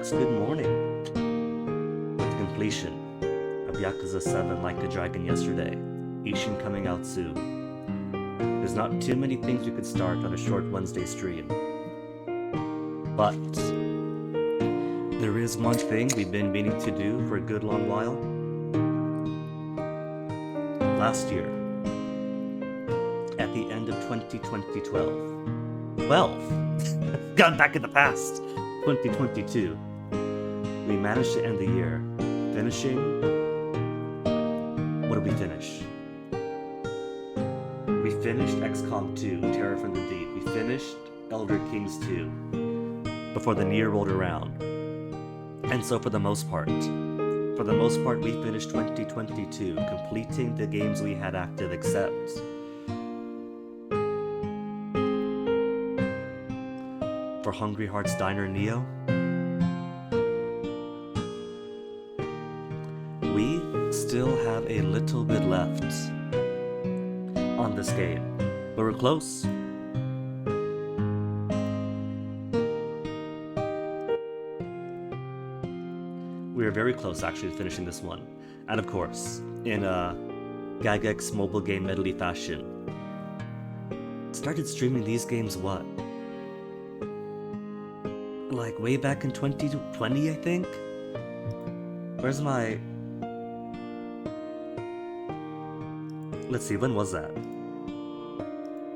folks, good morning. With the completion of Yakuza 7 Like a Dragon yesterday, Ishin coming out soon, there's not too many things we could start on a short Wednesday stream. But there is one thing we've been meaning to do for a good long while. Last year, at the end of 12, gone back in the past, 2022, we managed to end the year finishing. What did we finish? We finished XCOM 2, Terror from the Deep. We finished Elder Kings 2 before the year rolled around. And so for the most part, we finished 2022, completing the games we had active except for Hungry Hearts Diner Neo. We still have a little bit left on this game, but we're close. We are very close actually to finishing this one. And of course, in a Gagex mobile game medley fashion, started streaming these games what? Like way back in 2020, I think? Where's my... Let's see, when was that?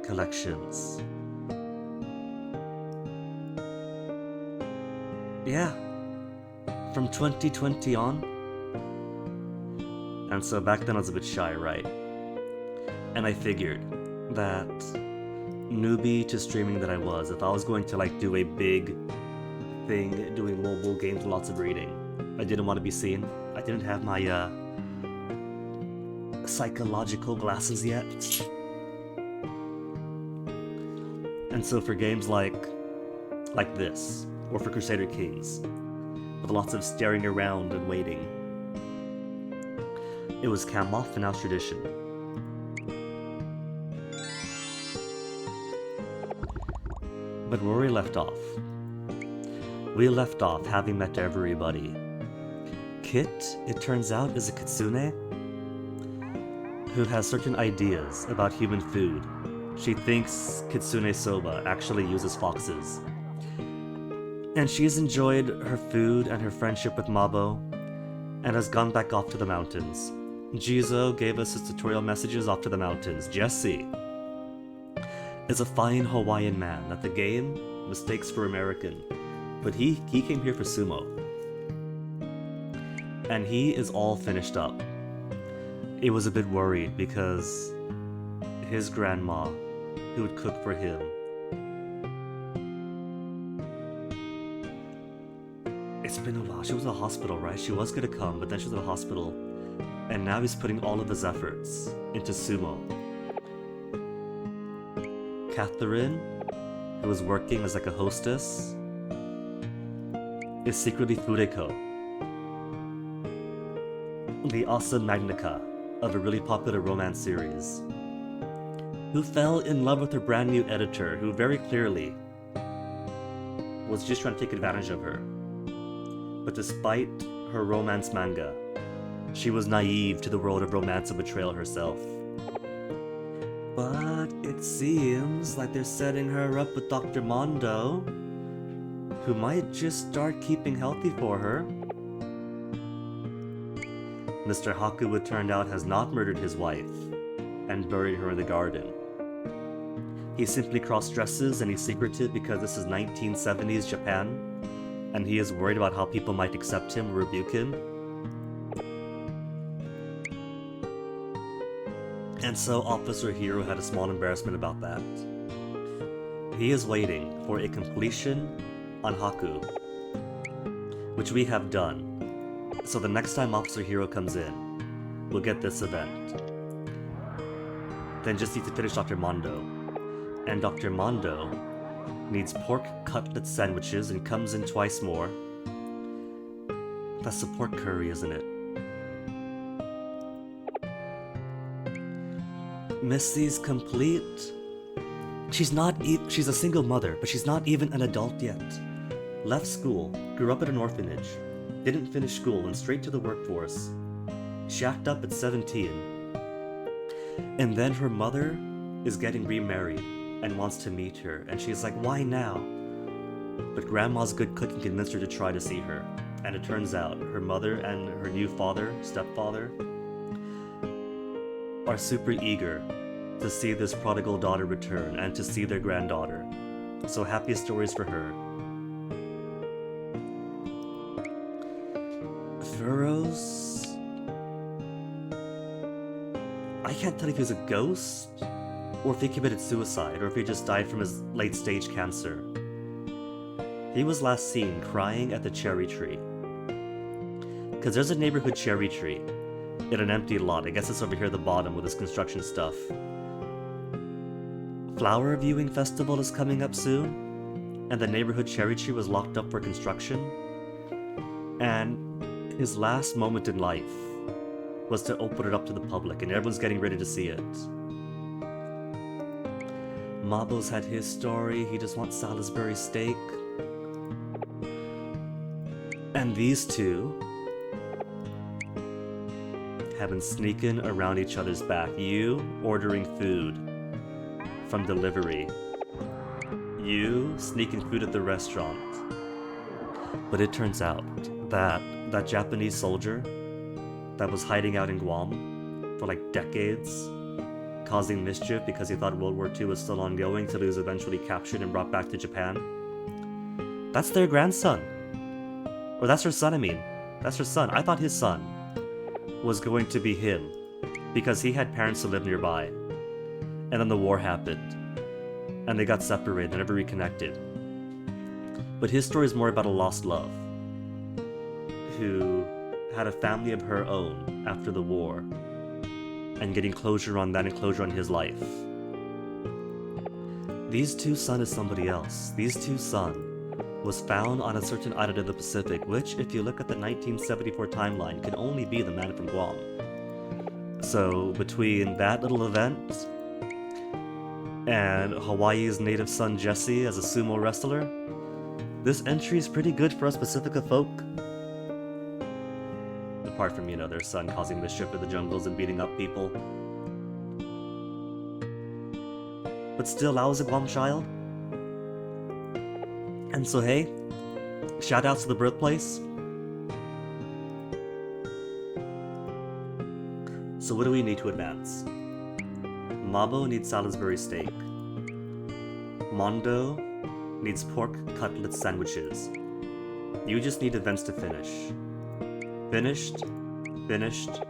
Collections. Yeah. From 2020 on. And so back then I was a bit shy, right? And I figured that newbie to streaming that I was, if I was going to like do a big thing doing mobile games with lots of reading, I didn't want to be seen. I didn't have my psychological glasses yet. And so for games like this, or for Crusader Kings, with lots of staring around and waiting, it was cam off and now tradition. But where we left off having met everybody. Kit, it turns out, is a kitsune who has certain ideas about human food. She thinks kitsune soba actually uses foxes. And she's enjoyed her food and her friendship with Mabo, and has gone back off to the mountains. Jizo gave us his tutorial messages off to the mountains. Jesse is a fine Hawaiian man that the game mistakes for American, but he came here for sumo. And he is all finished up. He was a bit worried because his grandma, who would cook for him, it's been a while. She was in the hospital, right? She was gonna come, but then she was in the hospital. And now he's putting all of his efforts into sumo. Catherine, who was working as like a hostess, is secretly Fureko, the awesome Magnica of a really popular romance series, who fell in love with her brand new editor, who very clearly was just trying to take advantage of her. But despite her romance manga, she was naive to the world of romance and betrayal herself. But it seems like they're setting her up with Dr. Mondo, who might just start keeping healthy for her. Mr. Haku, it turned out, has not murdered his wife and buried her in the garden. He simply cross-dresses and he's secretive because this is 1970s Japan, and he is worried about how people might accept him or rebuke him. And so Officer Hero had a small embarrassment about that. He is waiting for a completion on Haku, which we have done. So the next time Officer Hero comes in, we'll get this event. Then just need to finish Dr. Mondo. And Dr. Mondo needs pork cutlet sandwiches and comes in twice more. That's the pork curry, isn't it? Missy's complete. She's a single mother, but she's not even an adult yet. Left school, grew up in an orphanage, didn't finish school, went straight to the workforce, shacked up at 17. And then her mother is getting remarried and wants to meet her, and she's like, why now? But grandma's good cooking convinced her to try to see her. And it turns out her mother and her new stepfather, are super eager to see this prodigal daughter return and to see their granddaughter. So happy stories for her. Furrows... I can't tell if he was a ghost, or if he committed suicide, or if he just died from his late-stage cancer. He was last seen crying at the cherry tree. Because there's a neighborhood cherry tree in an empty lot. I guess it's over here at the bottom with this construction stuff. Flower viewing festival is coming up soon, and the neighborhood cherry tree was locked up for construction. And his last moment in life was to open it up to the public, and everyone's getting ready to see it. Mabo's had his story, he just wants Salisbury steak. And these two have been sneaking around each other's back. You ordering food from delivery. You sneaking food at the restaurant. But it turns out that that Japanese soldier that was hiding out in Guam for like decades, causing mischief because he thought World War II was still ongoing till he was eventually captured and brought back to Japan. That's their grandson. Or that's her son, I mean. That's her son. I thought his son was going to be him because he had parents who lived nearby. And then the war happened. And they got separated and never reconnected. But his story is more about a lost love who had a family of her own after the war and getting closure on that and closure on his life. These two son is somebody else. These two son was found on a certain island in the Pacific, which, if you look at the 1974 timeline, can only be the man from Guam. So, between that little event and Hawaii's native son Jesse as a sumo wrestler, this entry is pretty good for us Pacifica folk. Apart from, their son causing mischief in the jungles and beating up people. But still, I was a Guam child. And so hey, shout outs to the birthplace. So what do we need to advance? Mabo needs Salisbury steak. Mondo needs pork cutlet sandwiches. You just need events to finish. Finished, finished,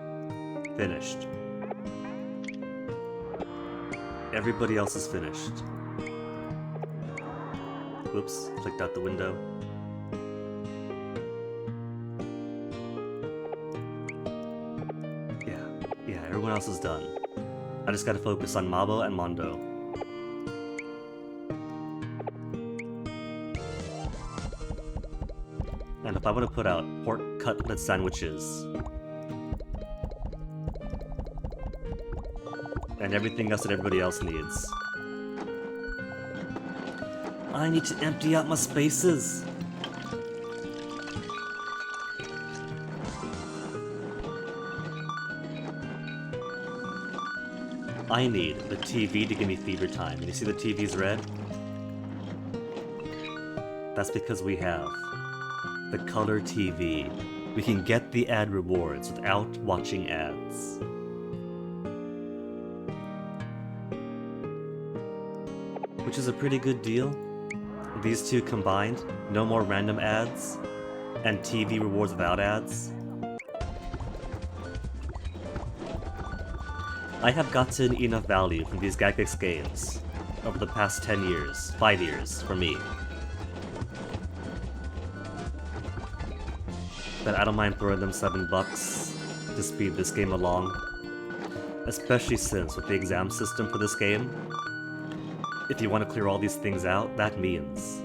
finished. Everybody else is finished. Whoops, clicked out the window. Yeah, everyone else is done. I just gotta focus on Mabo and Mondo. And if I want to put out pork cutlet sandwiches and everything else that everybody else needs, I need to empty out my spaces. I need the TV to give me fever time. And you see the TV's red? That's because we have the color TV. We can get the ad rewards without watching ads. Which is a pretty good deal. These two combined, no more random ads, and TV rewards without ads. I have gotten enough value from these Gagix games over the past 10 years, 5 years for me, that I don't mind throwing them $7 to speed this game along. Especially since with the exam system for this game, if you want to clear all these things out, that means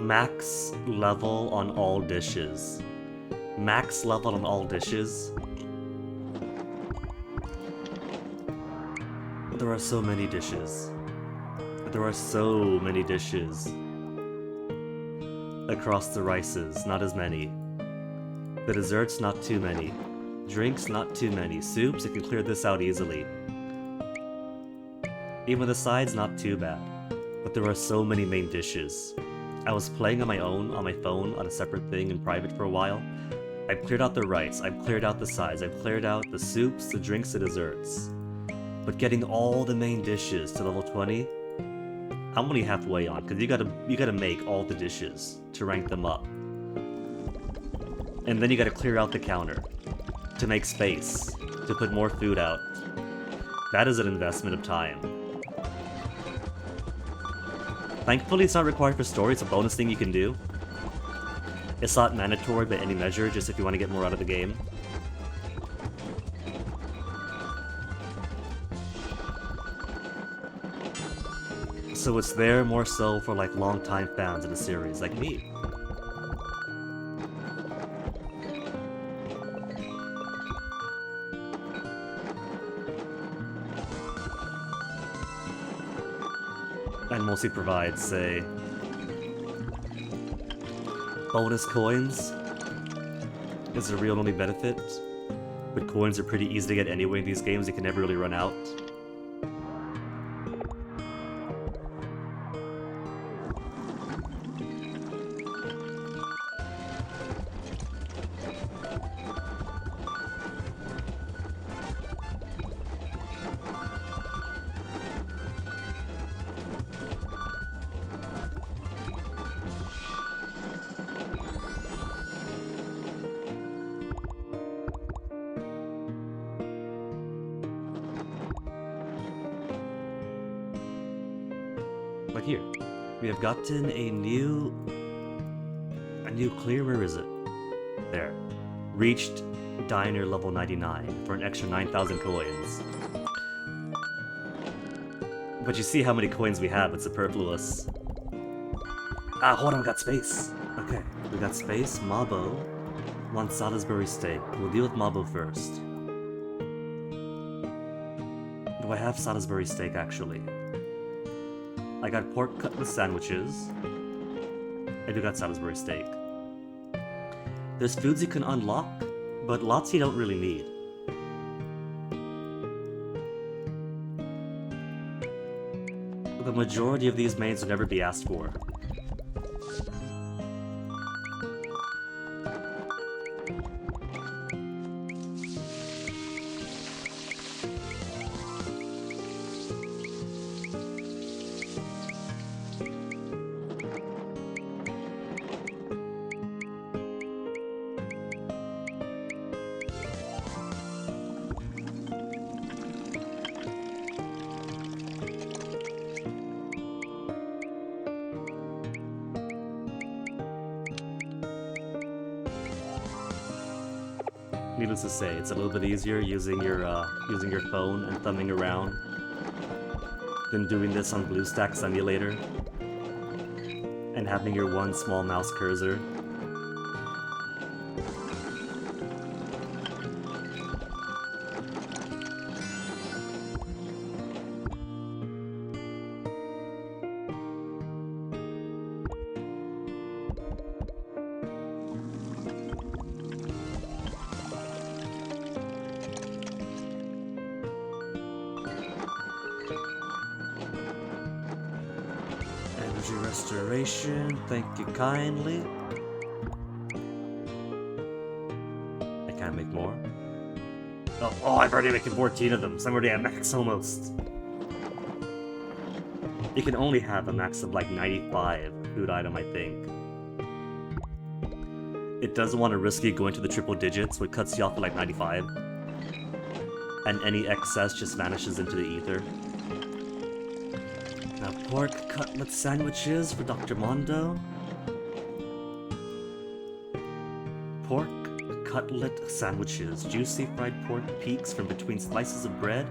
max level on all dishes. Max level on all dishes There are so many dishes. There are so many dishes. Across the rices, not as many. The desserts, not too many. Drinks, not too many. Soups, it can clear this out easily. Even the sides, not too bad. But there are so many main dishes. I was playing on my own, on my phone, on a separate thing in private for a while. I've cleared out the rice, I've cleared out the sides, I've cleared out the soups, the drinks, the desserts. But getting all the main dishes to level 20, I'm only halfway on, because you gotta make all the dishes to rank them up. And then you gotta clear out the counter to make space, to put more food out. That is an investment of time. Thankfully, it's not required for story, it's a bonus thing you can do. It's not mandatory by any measure, just if you want to get more out of the game. So it's there more so for like long-time fans of the series, like me. And mostly provides, say, bonus coins is a real only benefit, but coins are pretty easy to get anyway in these games, you can never really run out. But here, we have gotten a new clear, where is it? There. Reached Diner level 99 for an extra 9,000 coins. But you see how many coins we have, it's superfluous. Ah, hold on, we got space. Okay, we got space, Mabo wants Salisbury steak. We'll deal with Mabo first. Do I have Salisbury steak, actually? I got pork cutlet sandwiches. I do got Salisbury steak. There's foods you can unlock, but lots you don't really need. The majority of these mains will never be asked for. Needless to say, it's a little bit easier using your phone and thumbing around than doing this on BlueStacks emulator and having your one small mouse cursor. Restoration, thank you kindly. I can't make more. Oh, I've already making 14 of them, so I'm already at max almost. You can only have a max of like 95 food item, I think. It doesn't want to risk you going to the triple digits, so it cuts you off at like 95. And any excess just vanishes into the ether. Now, pork cutlet sandwiches for Dr. Mondo. Pork cutlet sandwiches. Juicy fried pork peeks from between slices of bread,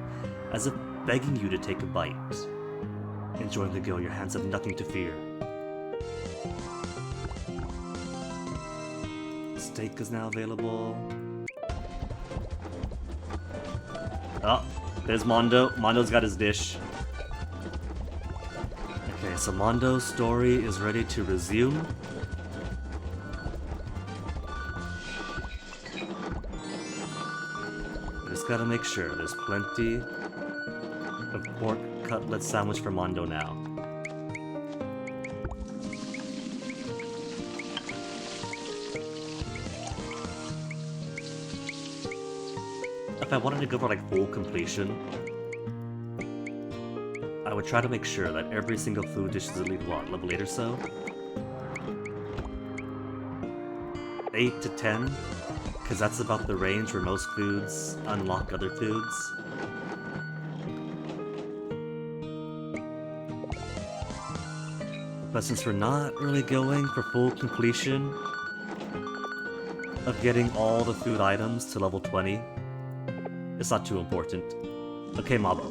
as if begging you to take a bite. Enjoying the go, your hands have nothing to fear. Steak is now available. Oh, There's Mondo. Mondo's got his dish. Okay, so Mondo's story is ready to resume. Just gotta make sure there's plenty of pork cutlet sandwich for Mondo now. If I wanted to go for like full completion, I would try to make sure that every single food dish is at least what, level 8 or so? 8 to 10? Because that's about the range where most foods unlock other foods. But since we're not really going for full completion of getting all the food items to level 20, it's not too important. Okay, Mabo.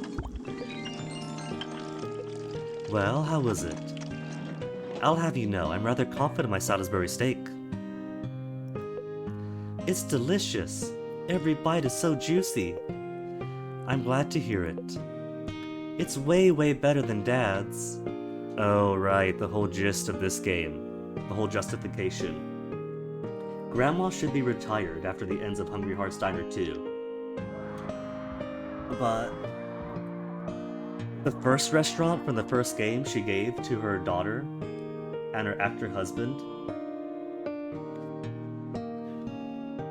Well, how was it? I'll have you know, I'm rather confident in my Salisbury steak. It's delicious. Every bite is so juicy. I'm glad to hear it. It's way, way better than Dad's. Oh, right, the whole gist of this game. The whole justification. Grandma should be retired after the ends of Hungry Hearts Diner 2. But the first restaurant from the first game she gave to her daughter and her actor husband,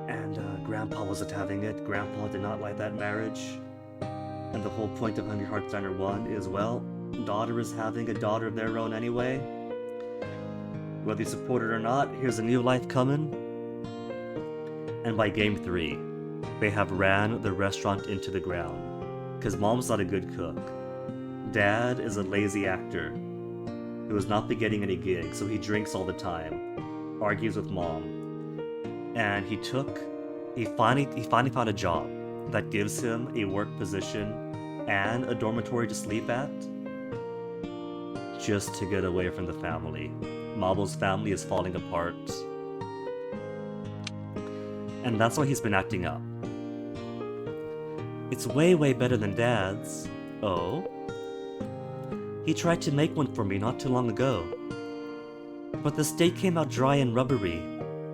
and Grandpa wasn't having it. Grandpa did not like that marriage. And the whole point of Hungry Hearts Diner 1 is, well, daughter is having a daughter of their own anyway. Whether you support it or not, here's a new life coming. And by game 3, they have ran the restaurant into the ground. Because Mom's not a good cook. Dad is a lazy actor who has not been getting any gigs, so he drinks all the time, argues with Mom, and he finally found a job that gives him a work position and a dormitory to sleep at, just to get away from the family. Mabo's family is falling apart, and that's why he's been acting up. It's way, way better than Dad's. Oh? He tried to make one for me not too long ago. But the steak came out dry and rubbery.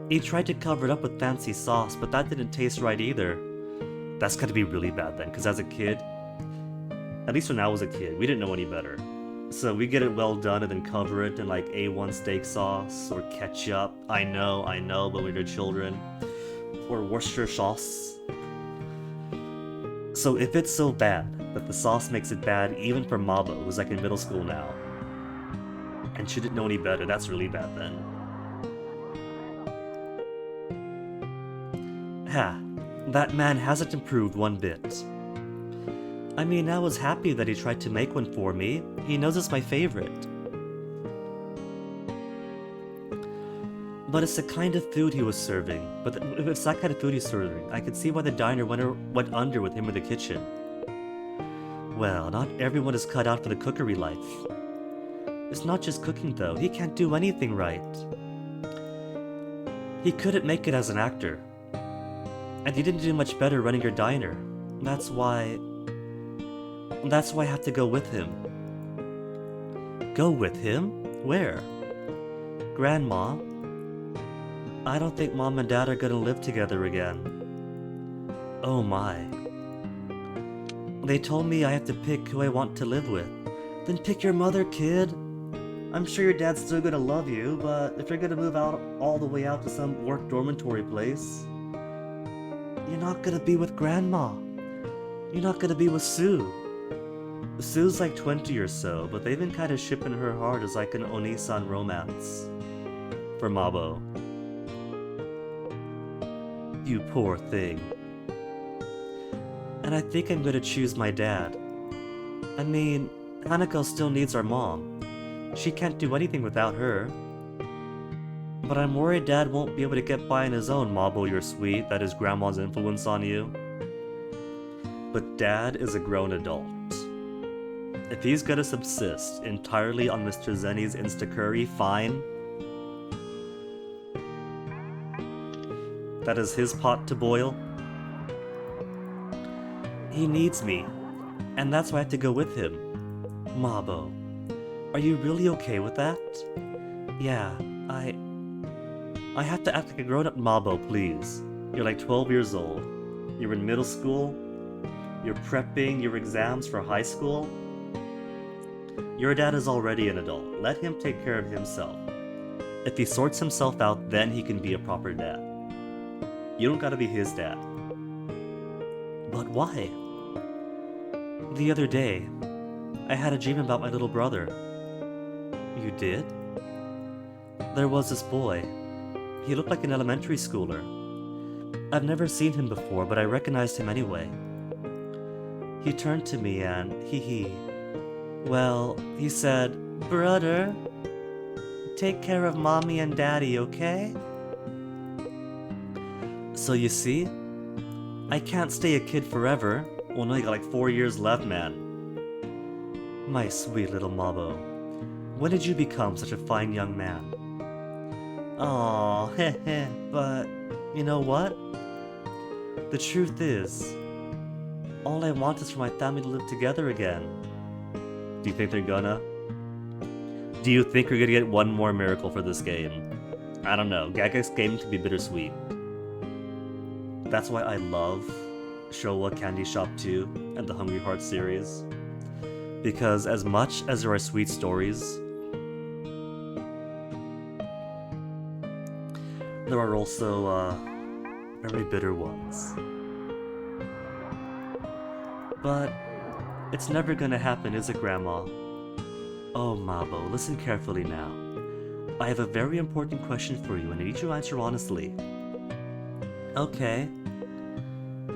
He tried to cover it up with fancy sauce, but that didn't taste right either. That's gotta be really bad then, because as a kid, at least when I was a kid, we didn't know any better. So we get it well done and then cover it in like A1 steak sauce or ketchup. I know, but we were children. Or Worcestershire sauce. So if it's so bad that the sauce makes it bad even for Mabo, who's like in middle school now, and she didn't know any better, that's really bad then. Ha, that man hasn't improved one bit. I mean, I was happy that he tried to make one for me. He knows it's my favorite. But it's the kind of food he was serving. But if it's that kind of food he's serving, I could see why the diner went under with him in the kitchen. Well, not everyone is cut out for the cookery life. It's not just cooking though, he can't do anything right. He couldn't make it as an actor. And he didn't do much better running your diner. That's why I have to go with him. Go with him? Where? Grandma? I don't think Mom and Dad are gonna live together again. Oh my. They told me I have to pick who I want to live with. Then pick your mother, kid. I'm sure your dad's still gonna love you, but if you're gonna move out all the way out to some work dormitory place, you're not gonna be with Grandma. You're not gonna be with Sue. Sue's like 20 or so, but they've been kind of shipping her hard as like an Onisan romance. For Mabo. You poor thing. And I think I'm gonna choose my dad. I mean, Hanako still needs our mom. She can't do anything without her. But I'm worried Dad won't be able to get by on his own, Mabo, you're sweet. That is Grandma's influence on you. But Dad is a grown adult. If he's gonna subsist entirely on Mr. Zenny's Insta-curry, fine. That is his pot to boil. He needs me. And that's why I had to go with him. Mabo, are you really okay with that? Yeah, I have to act like a grown-up, Mabo, please. You're like 12 years old. You're in middle school. You're prepping your exams for high school. Your dad is already an adult. Let him take care of himself. If he sorts himself out, then he can be a proper dad. You don't gotta be his dad. But why? The other day, I had a dream about my little brother. You did? There was this boy. He looked like an elementary schooler. I've never seen him before, but I recognized him anyway. He turned to me and well, he said, "Brother, take care of mommy and daddy, okay?" So you see, I can't stay a kid forever. Well, no, you got like 4 years left, man. My sweet little Mabo, when did you become such a fine young man? Aww, heh, but you know what? The truth is, all I want is for my family to live together again. Do you think they're gonna? Do you think we're gonna get one more miracle for this game? I don't know. Gaga's game can be bittersweet. That's why I love Showa Candy Shop 2 and the Hungry Heart series. Because as much as there are sweet stories, there are also very bitter ones. But it's never gonna happen, is it, Grandma? Oh, Mabo, listen carefully now. I have a very important question for you, and I need you to answer honestly. Okay.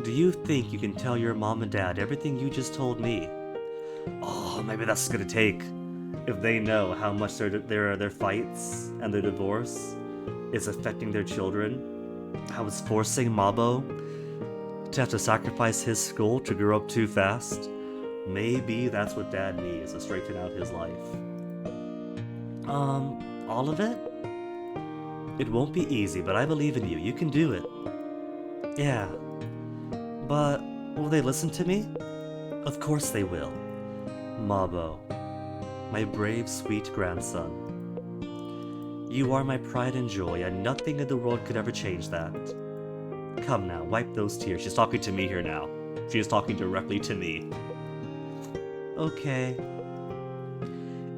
Do you think you can tell your mom and dad everything you just told me? Oh, maybe that's gonna take. If they know how much their fights and their divorce is affecting their children, how it's forcing Mabo to have to sacrifice his school to grow up too fast, maybe that's what Dad needs to straighten out his life. All of it? It won't be easy, but I believe in you. You can do it. Yeah. But will they listen to me? Of course they will. Mabo, my brave, sweet grandson. You are my pride and joy, and nothing in the world could ever change that. Come now, wipe those tears. She's talking to me here now. She is talking directly to me. Okay.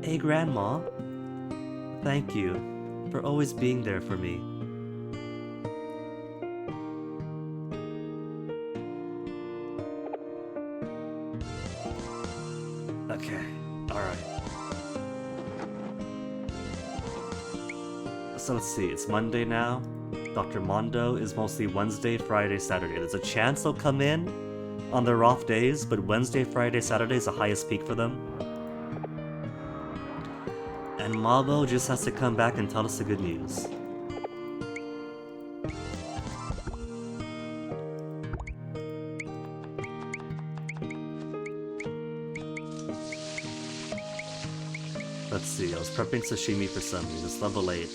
Hey, Grandma. Thank you for always being there for me. Okay, alright. So let's see, it's Monday now. Dr. Mondo is mostly Wednesday, Friday, Saturday. There's a chance they'll come in on their off days, but Wednesday, Friday, Saturday is the highest peak for them. And Mabo just has to come back and tell us the good news. Let's see, I was prepping sashimi for some reason. It's level 8.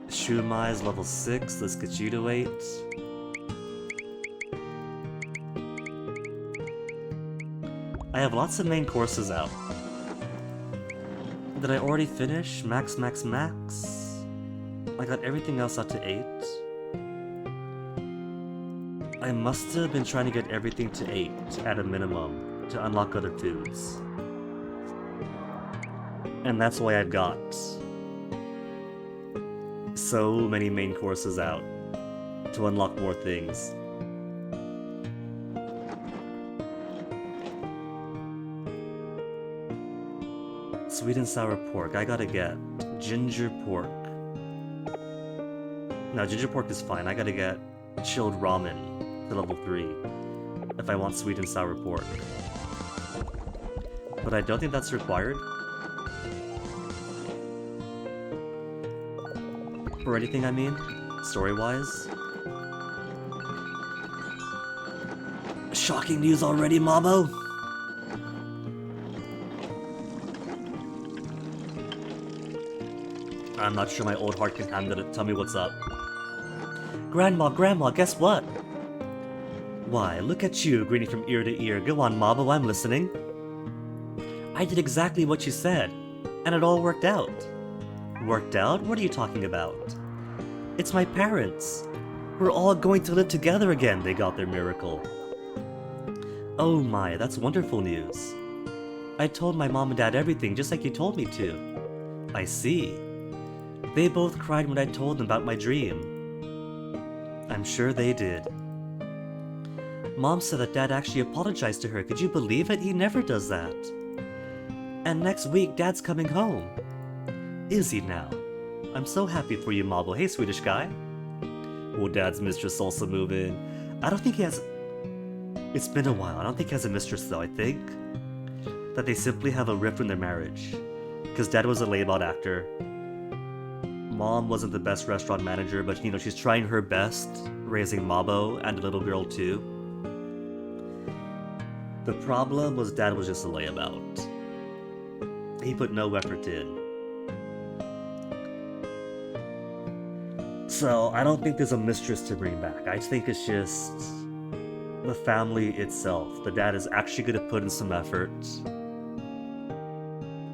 Shumai is level 6. Let's get you to 8. I have lots of main courses out. Did I already finish? Max. I got everything else out to 8. I must have been trying to get everything to 8 at a minimum to unlock other foods. And that's why I've got so many main courses out to unlock more things. Sweet and sour pork. I gotta get ginger pork. No, ginger pork is fine. I gotta get chilled ramen to level 3 if I want sweet and sour pork. But I don't think that's required. For anything, I mean, story-wise. Shocking news already, Mabo! I'm not sure my old heart can handle it. Tell me what's up. Grandma, guess what? Why, look at you, grinning from ear to ear. Go on, Mabo, I'm listening. I did exactly what you said, and it all worked out. Worked out? What are you talking about? It's my parents. We're all going to live together again, they got their miracle. Oh my, that's wonderful news. I told my mom and dad everything just like you told me to. I see. They both cried when I told them about my dream. I'm sure they did. Mom said that Dad actually apologized to her. Could you believe it? He never does that. And next week, Dad's coming home. Is he now? I'm so happy for you, Mabo. Hey, Swedish guy. Will Dad's mistress also move in? I don't think he has... It's been a while. I don't think he has a mistress, though. I think that they simply have a rift in their marriage. Because Dad was a laid-out actor. Mom wasn't the best restaurant manager, but, you know, she's trying her best, raising Mabo and a little girl, too. The problem was Dad was just a layabout. He put no effort in. So, I don't think there's a mistress to bring back. I think it's just the family itself. The dad is actually going to put in some effort.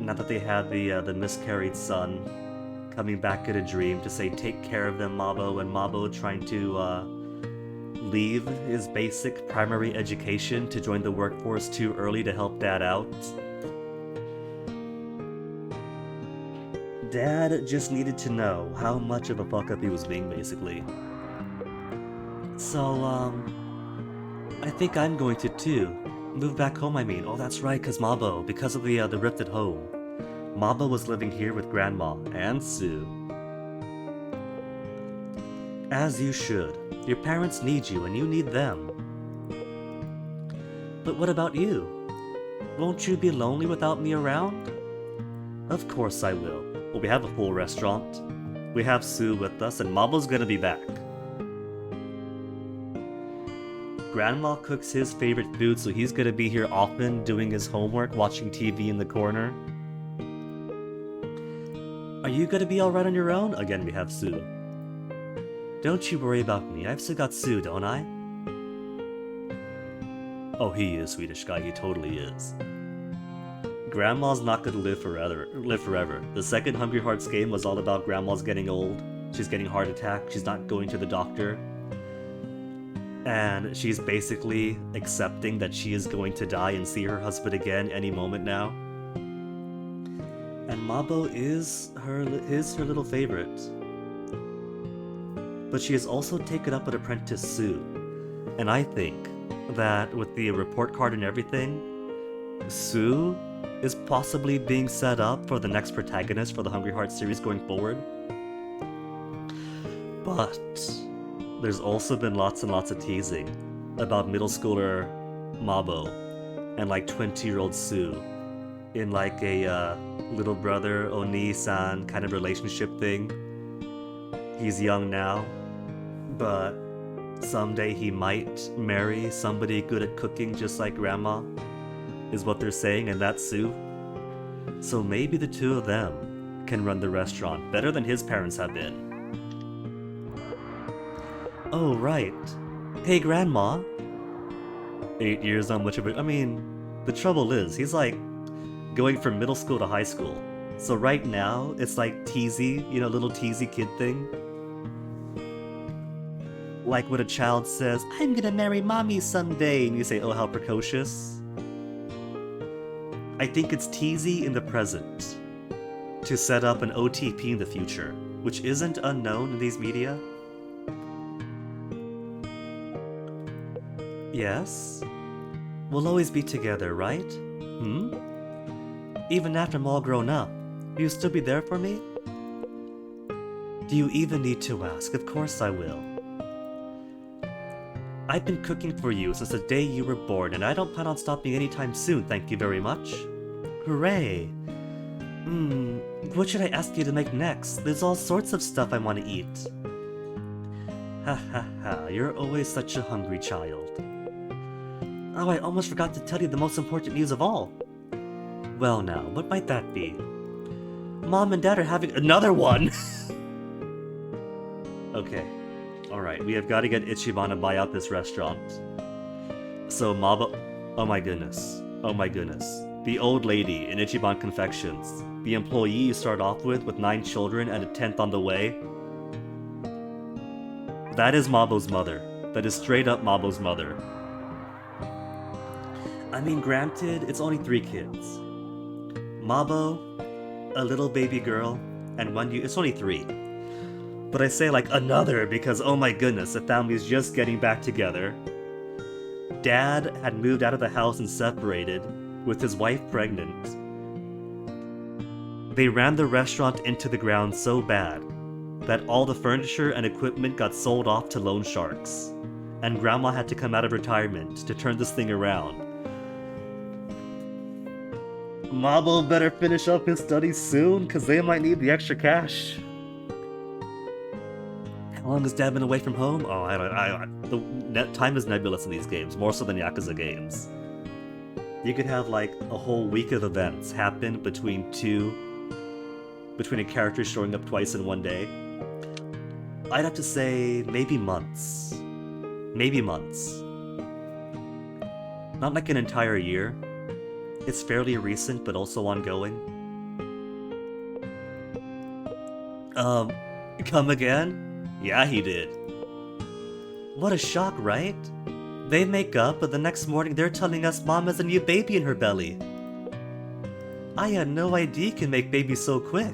Not that they had the miscarried son coming back in a dream to say, take care of them, Mabo, and Mabo trying to leave his basic primary education to join the workforce too early to help Dad out. Dad just needed to know how much of a fuck-up he was being, basically. So, I think I'm going to, too. Move back home, I mean. Oh, that's right, because Mabo, because of the rift at home. Mabo was living here with Grandma and Sue. As you should. Your parents need you, and you need them. But what about you? Won't you be lonely without me around? Of course I will. Well, we have a full restaurant. We have Sue with us, and Mabo's gonna be back. Grandma cooks his favorite food, so he's gonna be here often, doing his homework, watching TV in the corner. Are you gonna be alright on your own? Again, we have Sue. Don't you worry about me, I've still got Sue, don't I? Oh, he is, Swedish guy, he totally is. Grandma's not gonna live forever. The second Hungry Hearts game was all about Grandma's getting old. She's getting heart attack, she's not going to the doctor. And she's basically accepting that she is going to die and see her husband again any moment now. And Mabo is her little favorite. But she has also taken up an apprentice Sue. And I think that with the report card and everything, Sue is possibly being set up for the next protagonist for the Hungry Hearts series going forward. But there's also been lots and lots of teasing about middle schooler Mabo and like 20-year-old Sue in like a little brother Oni-san kind of relationship thing. He's young now, but someday he might marry somebody good at cooking just like Grandma, is what they're saying, and that's Sue. So maybe the two of them can run the restaurant better than his parents have been. Oh, right. Hey, Grandma. 8 years on which of it? I mean, the trouble is, he's like going from middle school to high school. So right now, it's like teasy, you know, little teasy kid thing. Like when a child says, I'm gonna marry mommy someday, and you say, oh, how precocious. I think it's teasy in the present to set up an OTP in the future, which isn't unknown in these media. Yes? We'll always be together, right? Even after I'm all grown up, will you still be there for me? Do you even need to ask? Of course I will. I've been cooking for you since the day you were born, and I don't plan on stopping anytime soon, thank you very much. Hooray! What should I ask you to make next? There's all sorts of stuff I want to eat. Ha ha ha, you're always such a hungry child. Oh, I almost forgot to tell you the most important news of all. Well now, what might that be? Mom and Dad are having another one! Okay. Alright, we have got to get Ichiban to buy out this restaurant. So Mabo... Oh my goodness. Oh my goodness. The old lady in Ichiban Confections. The employee you start off with 9 children and a 10th on the way. That is Mabo's mother. That is straight up Mabo's mother. I mean, granted, it's only 3 kids. Mabo, a little baby girl, and it's only 3. But I say like another because oh my goodness, the family's just getting back together. Dad had moved out of the house and separated, with his wife pregnant. They ran the restaurant into the ground so bad that all the furniture and equipment got sold off to loan sharks, and Grandma had to come out of retirement to turn this thing around. Mabo better finish up his studies soon, cause they might need the extra cash. How long has Dad been away from home? Oh, time is nebulous in these games, more so than Yakuza games. You could have like a whole week of events happen between a character showing up twice in one day. I'd have to say maybe months. Maybe months. Not like an entire year. It's fairly recent, but also ongoing. Come again? Yeah, he did. What a shock, right? They make up, but the next morning they're telling us Mom has a new baby in her belly. I had no idea you can make babies so quick.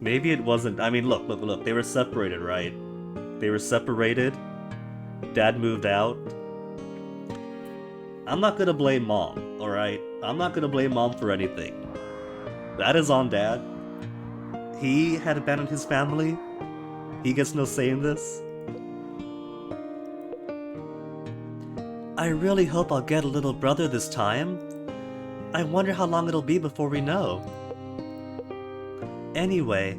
Maybe it wasn't. I mean, look. They were separated, right? They were separated. Dad moved out. I'm not gonna blame Mom, alright? I'm not gonna blame Mom for anything. That is on Dad. He had abandoned his family. He gets no say in this. I really hope I'll get a little brother this time. I wonder how long it'll be before we know. Anyway,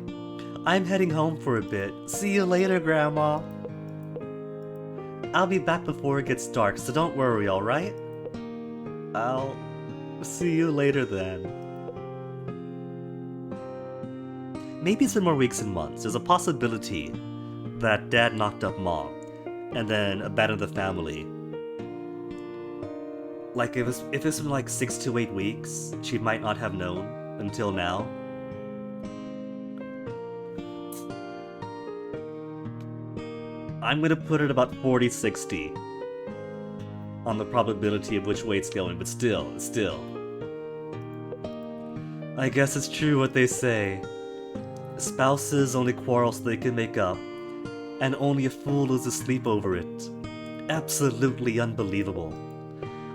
I'm heading home for a bit. See you later, Grandma. I'll be back before it gets dark, so don't worry, alright? I'll see you later then. Maybe it's been more weeks and months. There's a possibility that Dad knocked up Mom and then abandoned the family. Like if it's been like 6 to 8 weeks, she might not have known until now. I'm gonna put it about 40-60 on the probability of which way it's going, but still. I guess it's true what they say. Spouses only quarrel so they can make up, and only a fool loses sleep over it. Absolutely unbelievable.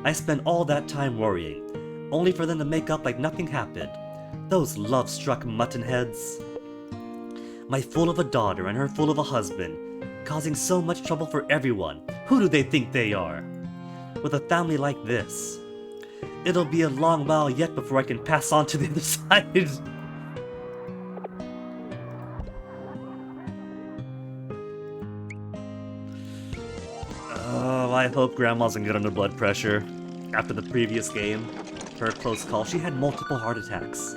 I spent all that time worrying, only for them to make up like nothing happened. Those love-struck mutton heads. My fool of a daughter and her fool of a husband, causing so much trouble for everyone. Who do they think they are? With a family like this, it'll be a long while yet before I can pass on to the other side. Oh, I hope Grandma's gonna get under blood pressure. After the previous game, her close call, she had multiple heart attacks.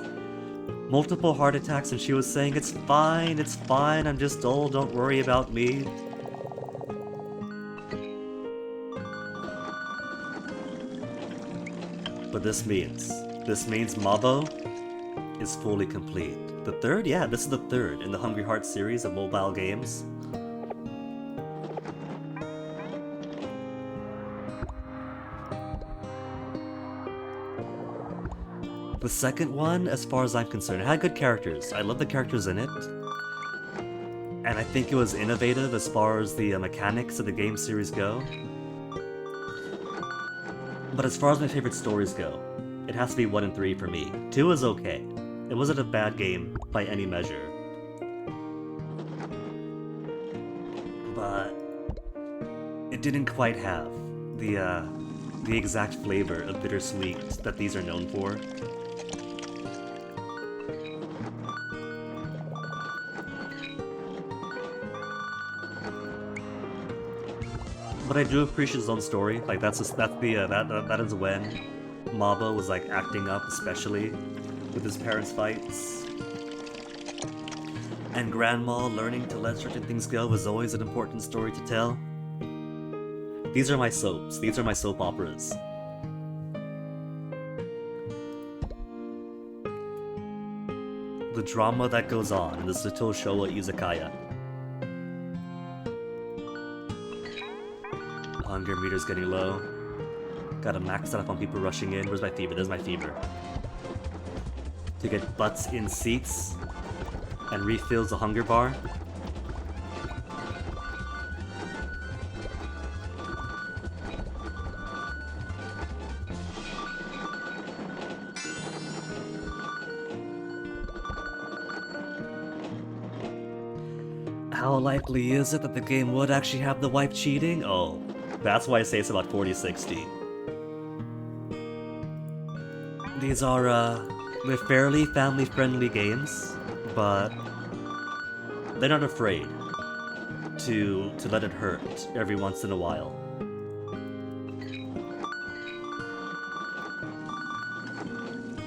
And she was saying, it's fine, I'm just old, don't worry about me. But this means Mabo is fully complete. The third? Yeah, this is the third in the Hungry Hearts series of mobile games. The second one, as far as I'm concerned, it had good characters. I love the characters in it. And I think it was innovative as far as the mechanics of the game series go. But as far as my favorite stories go, it has to be 1 and 3 for me. 2 is okay. It wasn't a bad game by any measure. But it didn't quite have the exact flavor of bittersweet that these are known for. But I do appreciate his own story. Like that is when Mabo was like acting up, especially with his parents' fights. and grandma learning to let certain things go is always an important story to tell. These are my soaps. These are my soap operas. The drama that goes on in the Suto Showa Izakaya. Hunger meter's getting low. Gotta max that up on people rushing in. Where's my fever? There's my fever. To get butts in seats and refills the hunger bar. How likely is it that the game would actually have the wife cheating? Oh, that's why I say it's about 40-60. These are, they're fairly family-friendly games, but they're not afraid to let it hurt every once in a while.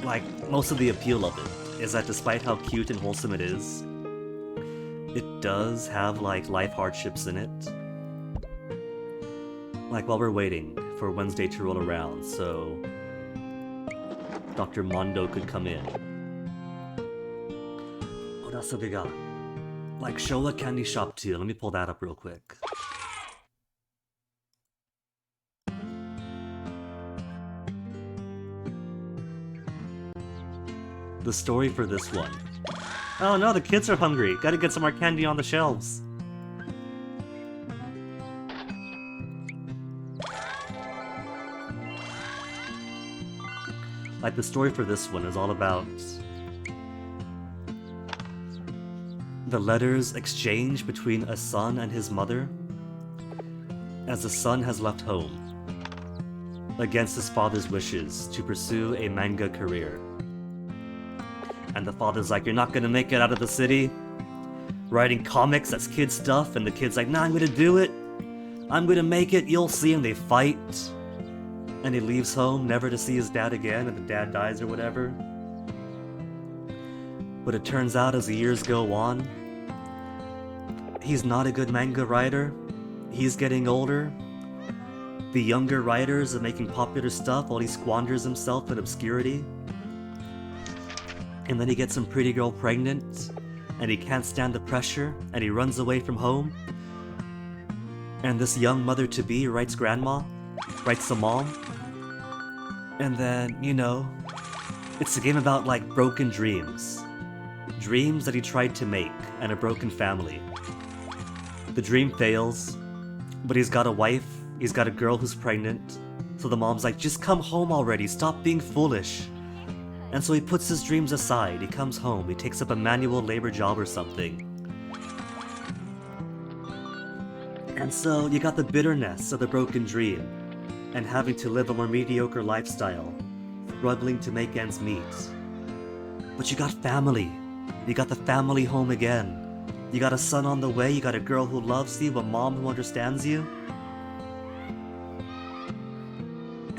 Like, most of the appeal of it is that despite how cute and wholesome it is, it does have, like, life hardships in it. Like, while we're waiting for Wednesday to roll around, so Dr. Mondo could come in. Odasoge ga, like, Showa Candy Shop 2. Let me pull that up real quick. The story for this one. Oh no, the kids are hungry. Gotta get some more candy on the shelves. Like, the story for this one is all about the letters exchanged between a son and his mother, as the son has left home against his father's wishes to pursue a manga career. And the father's like, you're not gonna make it out of the city writing comics, that's kid stuff. And the kid's like, nah, I'm gonna do it. I'm gonna make it, you'll see. And they fight. And he leaves home, never to see his dad again, and the dad dies or whatever. But it turns out as the years go on, he's not a good manga writer. He's getting older. The younger writers are making popular stuff while he squanders himself in obscurity. And then he gets some pretty girl pregnant, and he can't stand the pressure, and he runs away from home. And this young mother-to-be writes grandma, writes the mom. And then, you know, it's a game about, like, broken dreams. Dreams that he tried to make, and a broken family. The dream fails, but he's got a wife, he's got a girl who's pregnant, so the mom's like, just come home already, stop being foolish. And so he puts his dreams aside, he comes home, he takes up a manual labor job or something. And so you got the bitterness of the broken dream, and having to live a more mediocre lifestyle, struggling to make ends meet. But you got family, you got the family home again. You got a son on the way, you got a girl who loves you, a mom who understands you.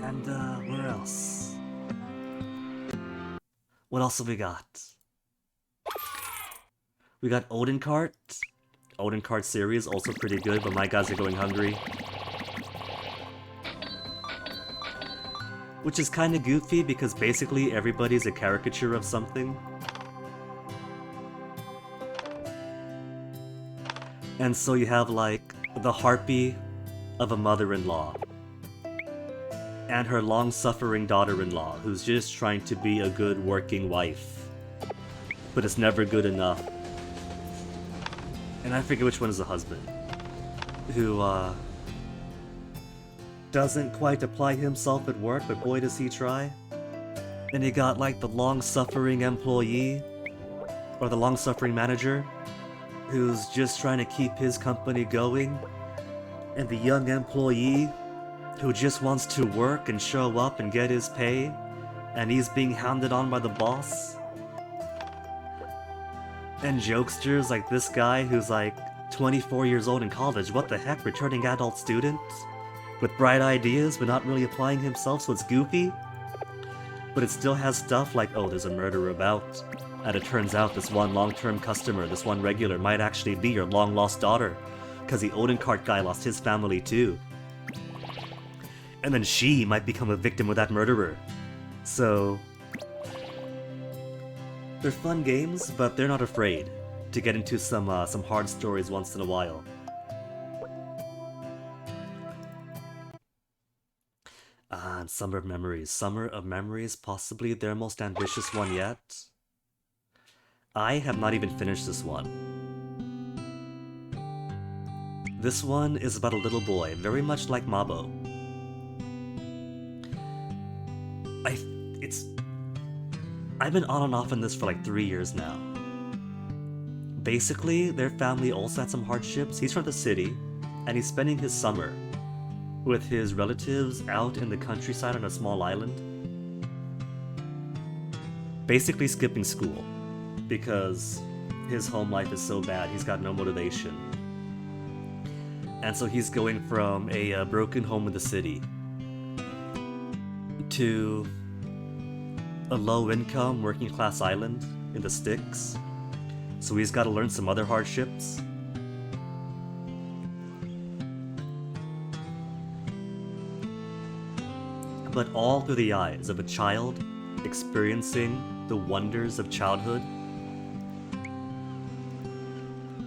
And, where else? What else have we got? We got Odin Cart. Odin Cart series, also pretty good, but my guys are going hungry. Which is kinda goofy because basically everybody's a caricature of something. And so you have, like, the harpy of a mother-in-law. And her long-suffering daughter-in-law, who's just trying to be a good working wife. But it's never good enough. And I forget which one is the husband. Who, doesn't quite apply himself at work, but boy does he try. And you got, like, the long-suffering employee, or the long-suffering manager, who's just trying to keep his company going. And the young employee, who just wants to work and show up and get his pay, and he's being hounded on by the boss. And jokesters like this guy who's like 24 years old in college, what the heck, returning adult student? With bright ideas but not really applying himself, so it's goofy. But it still has stuff like, oh, there's a murder about. And it turns out this one long-term customer, this one regular, might actually be your long-lost daughter. Because the Odenkart guy lost his family too. And then she might become a victim of that murderer. So... they're fun games, but they're not afraid to get into some hard stories once in a while. And Summer of Memories. Summer of Memories, possibly their most ambitious one yet. I have not even finished this one. This one is about a little boy, very much like Mabo. I've been on and off on this for like 3 years now. Basically, their family also had some hardships. He's from the city, and he's spending his summer with his relatives out in the countryside on a small island. Basically skipping school, because his home life is so bad, he's got no motivation. And so he's going from a broken home in the city to a low-income, working-class island in the sticks. So he's got to learn some other hardships. But all through the eyes of a child experiencing the wonders of childhood.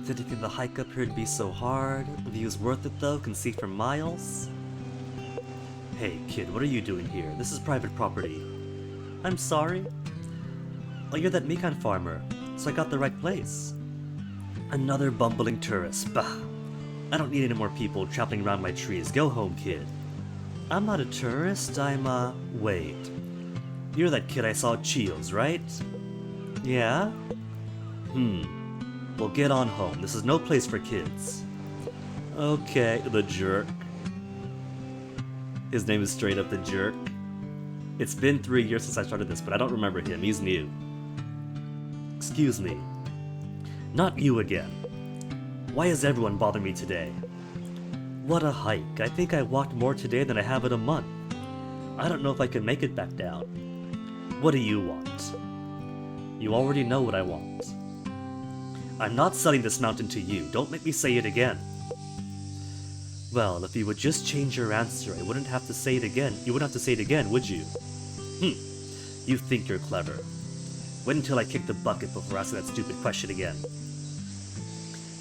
Didn't think the hike up here would be so hard. The view's worth it though, can see for miles. Hey kid, what are you doing here? This is private property. I'm sorry. Oh, you're that Mikan farmer, so I got the right place. Another bumbling tourist, bah. I don't need any more people trampling around my trees. Go home, kid. I'm not a tourist, wait. You're that kid I saw at Chio's, right? Yeah? Well, get on home. This is no place for kids. Okay, the jerk. His name is straight up the jerk. It's been 3 years since I started this, but I don't remember him. He's new. Excuse me. Not you again. Why is everyone bothering me today? What a hike. I think I walked more today than I have in a month. I don't know if I can make it back down. What do you want? You already know what I want. I'm not selling this mountain to you. Don't make me say it again. Well, if you would just change your answer, I wouldn't have to say it again. You wouldn't have to say it again, would you? You think you're clever. Wait until I kick the bucket before asking that stupid question again.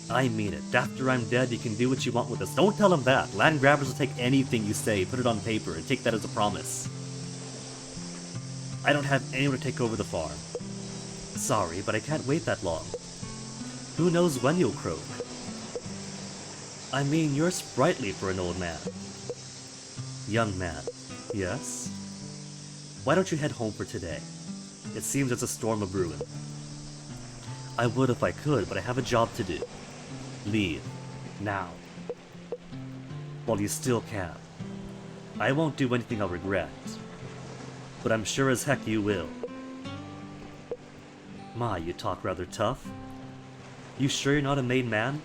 I mean it. After I'm dead, you can do what you want with this. Don't tell him that. Land grabbers will take anything you say, put it on paper, and take that as a promise. I don't have anyone to take over the farm. Sorry, but I can't wait that long. Who knows when you'll croak? I mean, you're sprightly for an old man. Young man, yes? Why don't you head home for today? It seems there's a storm a-brewing. I would if I could, but I have a job to do. Leave. Now. While you still can. I won't do anything I'll regret. But I'm sure as heck you will. My, you talk rather tough. You sure you're not a made man?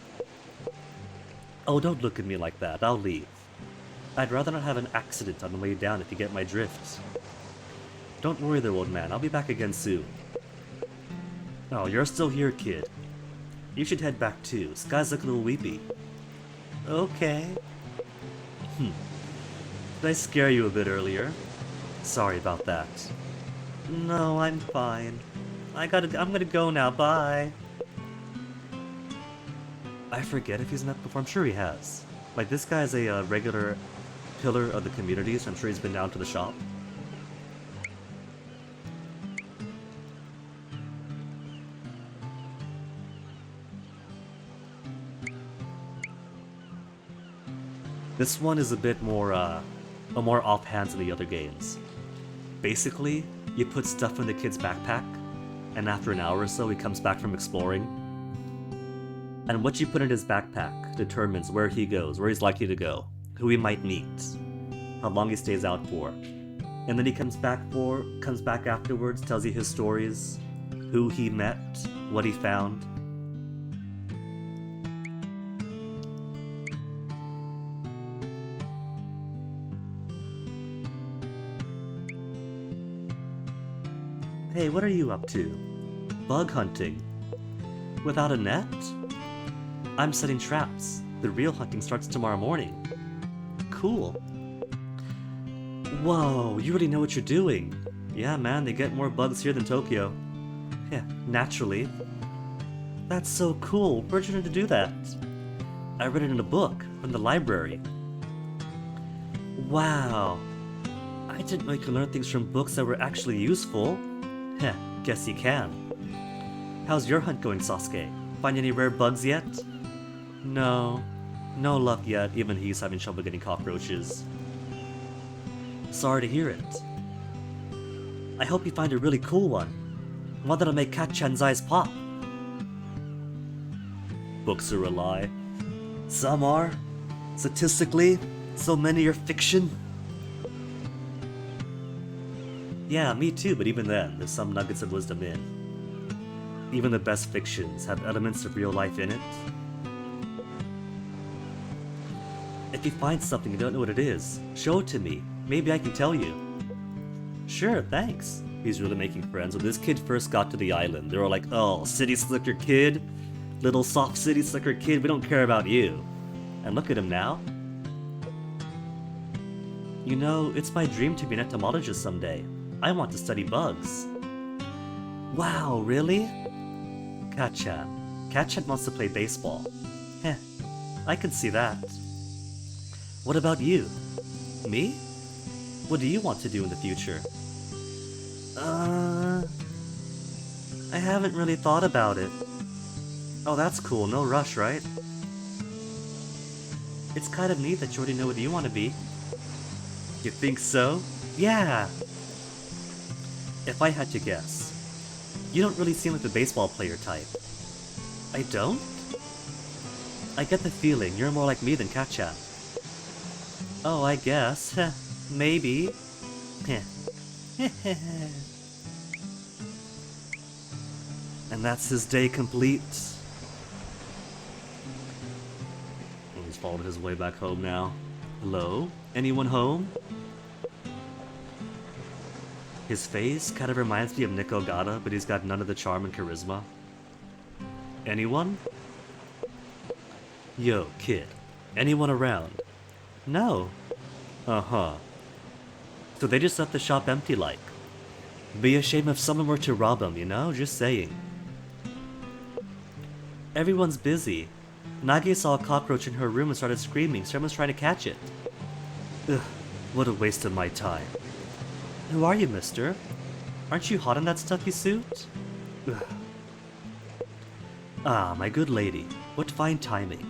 Oh, don't look at me like that. I'll leave. I'd rather not have an accident on the way down if you get my drift. Don't worry there, old man. I'll be back again soon. Oh, you're still here, kid. You should head back too. Sky's look a little weepy. Okay. Did I scare you a bit earlier? Sorry about that. No, I'm fine. I'm gonna go now. Bye. I forget if he's met before. I'm sure he has. Like, this guy's a regular pillar of the community, so I'm sure he's been down to the shop. This one is a bit more, more offhand than the other games. Basically, you put stuff in the kid's backpack, and after an hour or so he comes back from exploring. And what you put in his backpack determines where he goes, where he's likely to go, who he might meet, how long he stays out for. And then he comes back afterwards, tells you his stories, who he met, what he found. Hey, what are you up to? Bug hunting. Without a net? I'm setting traps. The real hunting starts tomorrow morning. Cool. Whoa, you already know what you're doing. Yeah, man, they get more bugs here than Tokyo. Yeah, naturally. That's so cool. Where'd you learn to do that? I read it in a book from the library. Wow. I didn't know you could learn things from books that were actually useful. Heh, guess you can. How's your hunt going, Sasuke? Find any rare bugs yet? No. No luck yet, even he's having trouble getting cockroaches. Sorry to hear it. I hope you find a really cool one. One that'll make Kat-chan's eyes pop. Books are a lie. Some are. Statistically, so many are fiction. Yeah, me too, but even then, there's some nuggets of wisdom in. Even the best fictions have elements of real life in it. If you find something and don't know what it is, show it to me. Maybe I can tell you. Sure, thanks. He's really making friends. When this kid first got to the island, they were like, oh, city slicker kid. Little soft city slicker kid, we don't care about you. And look at him now. You know, it's my dream to be an entomologist someday. I want to study bugs. Wow, really? Kat-chan. Kat-chan wants to play baseball. Heh, I can see that. What about you? Me? What do you want to do in the future? I haven't really thought about it. Oh, that's cool. No rush, right? It's kind of neat that you already know what you want to be. You think so? Yeah! If I had to guess, you don't really seem like the baseball player type. I don't? I get the feeling you're more like me than Kat-chan. Oh, I guess. Maybe. And that's his day complete. He's followed his way back home now. Hello? Anyone home? His face kind of reminds me of Nick Ogata, but he's got none of the charm and charisma. Anyone? Yo, kid. Anyone around? No. Uh-huh. So they just left the shop empty like. Be a shame if someone were to rob them, you know? Just saying. Everyone's busy. Nagi saw a cockroach in her room and started screaming, so everyone's trying to catch it. Ugh, what a waste of my time. Who are you, mister? Aren't you hot in that stuffy suit? Ugh. Ah, my good lady. What fine timing.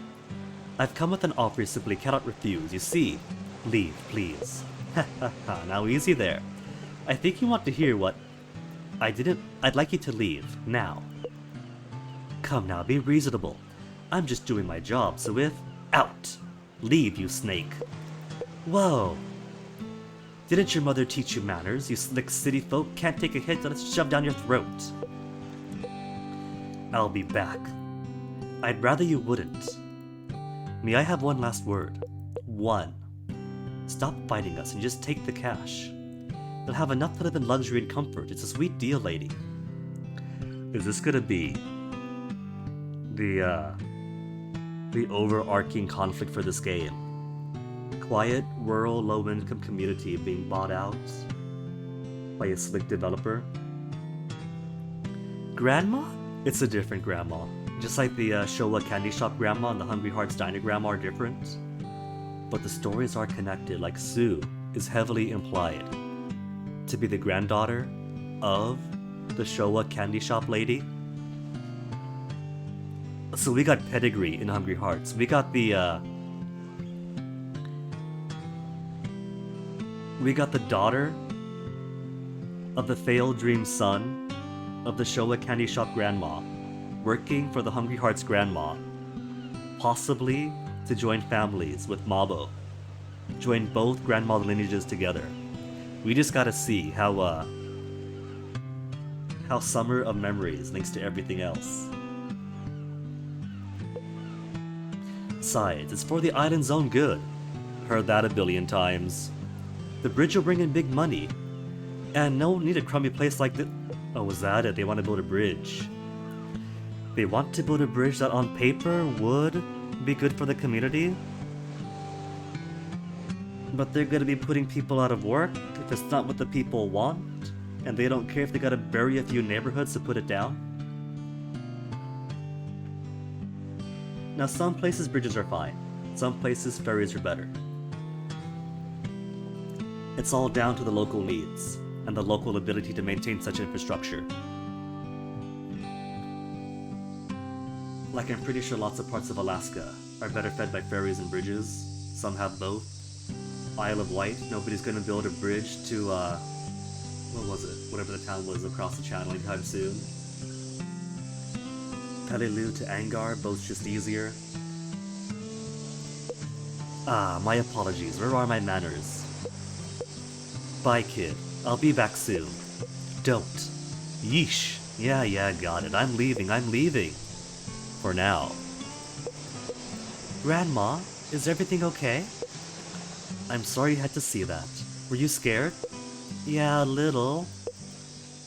I've come with an offer you simply cannot refuse, you see. Leave, please. Ha ha ha, now easy there. I think you want to hear what... I'd like you to leave, now. Come now, be reasonable. I'm just doing my job, so if... Out! Leave, you snake. Whoa! Didn't your mother teach you manners? You slick city folk can't take a hit unless it's shoved down your throat. I'll be back. I'd rather you wouldn't. May I have one last word? One. Stop fighting us and just take the cash. You'll have enough to live in luxury and comfort. It's a sweet deal, lady. Is this gonna be the overarching conflict for this game? Quiet, rural, low-income community being bought out by a slick developer. Grandma? It's a different grandma. Just like the Showa Candy Shop grandma and the Hungry Hearts Diner grandma are different. But the stories are connected, like Sue is heavily implied to be the granddaughter of the Showa Candy Shop lady. So we got pedigree in Hungry Hearts. We got the daughter of the failed dream son of the Showa Candy Shop grandma, working for the Hungry Hearts grandma, possibly to join families with Mabo, join both grandma lineages together. We just gotta see how Summer of Memories links to everything else. Besides, it's for the island's own good. Heard that a billion times. The bridge will bring in big money, and no one need a crummy place like this. Oh, was that it? They want to build a bridge. They want to build a bridge that on paper would be good for the community, but they're gonna be putting people out of work if it's not what the people want, and they don't care if they gotta bury a few neighborhoods to put it down. Now, some places bridges are fine. Some places ferries are better. It's all down to the local needs and the local ability to maintain such infrastructure. Like, I'm pretty sure lots of parts of Alaska are better fed by ferries and bridges. Some have both. Isle of Wight, nobody's gonna build a bridge to, what was it? Whatever the town was across the channel anytime soon. Peleliu to Angar, both just easier. Ah, my apologies. Where are my manners? Bye, kid. I'll be back soon. Don't. Yeesh. Yeah, got it. I'm leaving. For now. Grandma, is everything okay? I'm sorry you had to see that. Were you scared? Yeah, a little.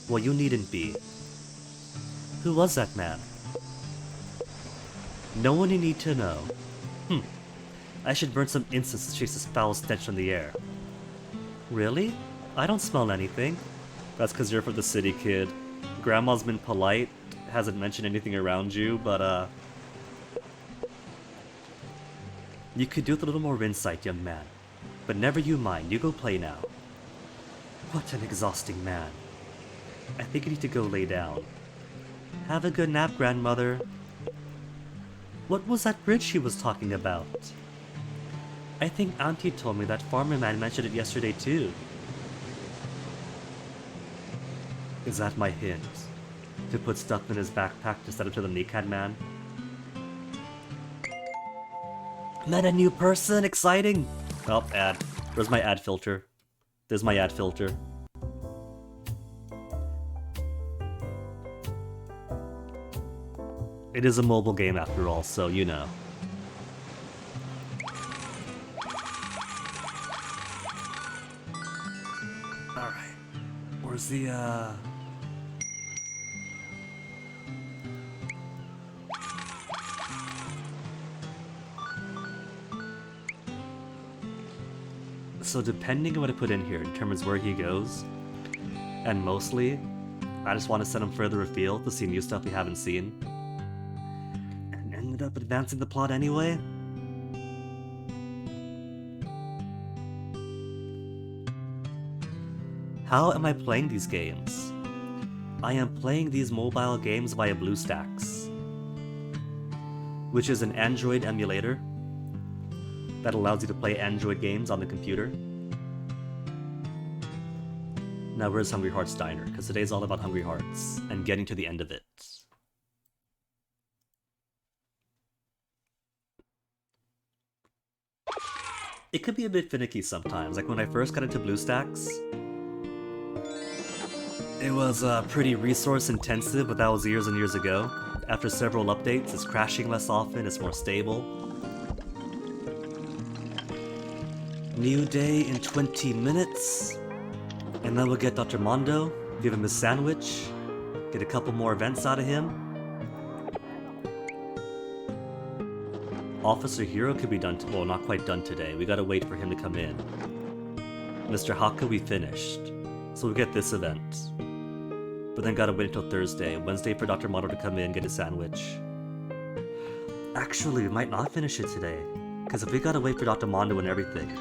Well, you needn't be. Who was that man? No one you need to know. I should burn some incense to chase this foul stench from the air. Really? I don't smell anything. That's because you're from the city, kid. Grandma's been polite, hasn't mentioned anything around you, but you could do with a little more insight, young man. But never you mind, you go play now. What an exhausting man. I think you need to go lay down. Have a good nap, grandmother. What was that bridge she was talking about? I think Auntie told me that farmer man mentioned it yesterday too. Is that my hint? To put stuff in his backpack to send it to the Nikan man? Met a new person, exciting! Oh, ad. Where's my ad filter? There's my ad filter. It is a mobile game after all, so you know. Alright. Where's the, So depending on what I put in here determines where he goes. And mostly, I just want to send him further afield to see new stuff we haven't seen. And ended up advancing the plot anyway? How am I playing these games? I am playing these mobile games via BlueStacks, which is an Android emulator that allows you to play Android games on the computer. Now where's Hungry Hearts Diner? Because today's all about Hungry Hearts and getting to the end of it. It could be a bit finicky sometimes, like when I first got into BlueStacks. It was pretty resource intensive, but that was years and years ago. After several updates, it's crashing less often, it's more stable. New day in 20 minutes. And then we'll get Dr. Mondo, give him his sandwich, get a couple more events out of him. Officer Hero could be done, well, not quite done today. We gotta wait for him to come in. Mr. Haka, we finished. So we'll get this event. But then gotta wait until Thursday, Wednesday for Dr. Mondo to come in, get a sandwich. Actually, we might not finish it today. Because if we gotta wait for Dr. Mondo and everything,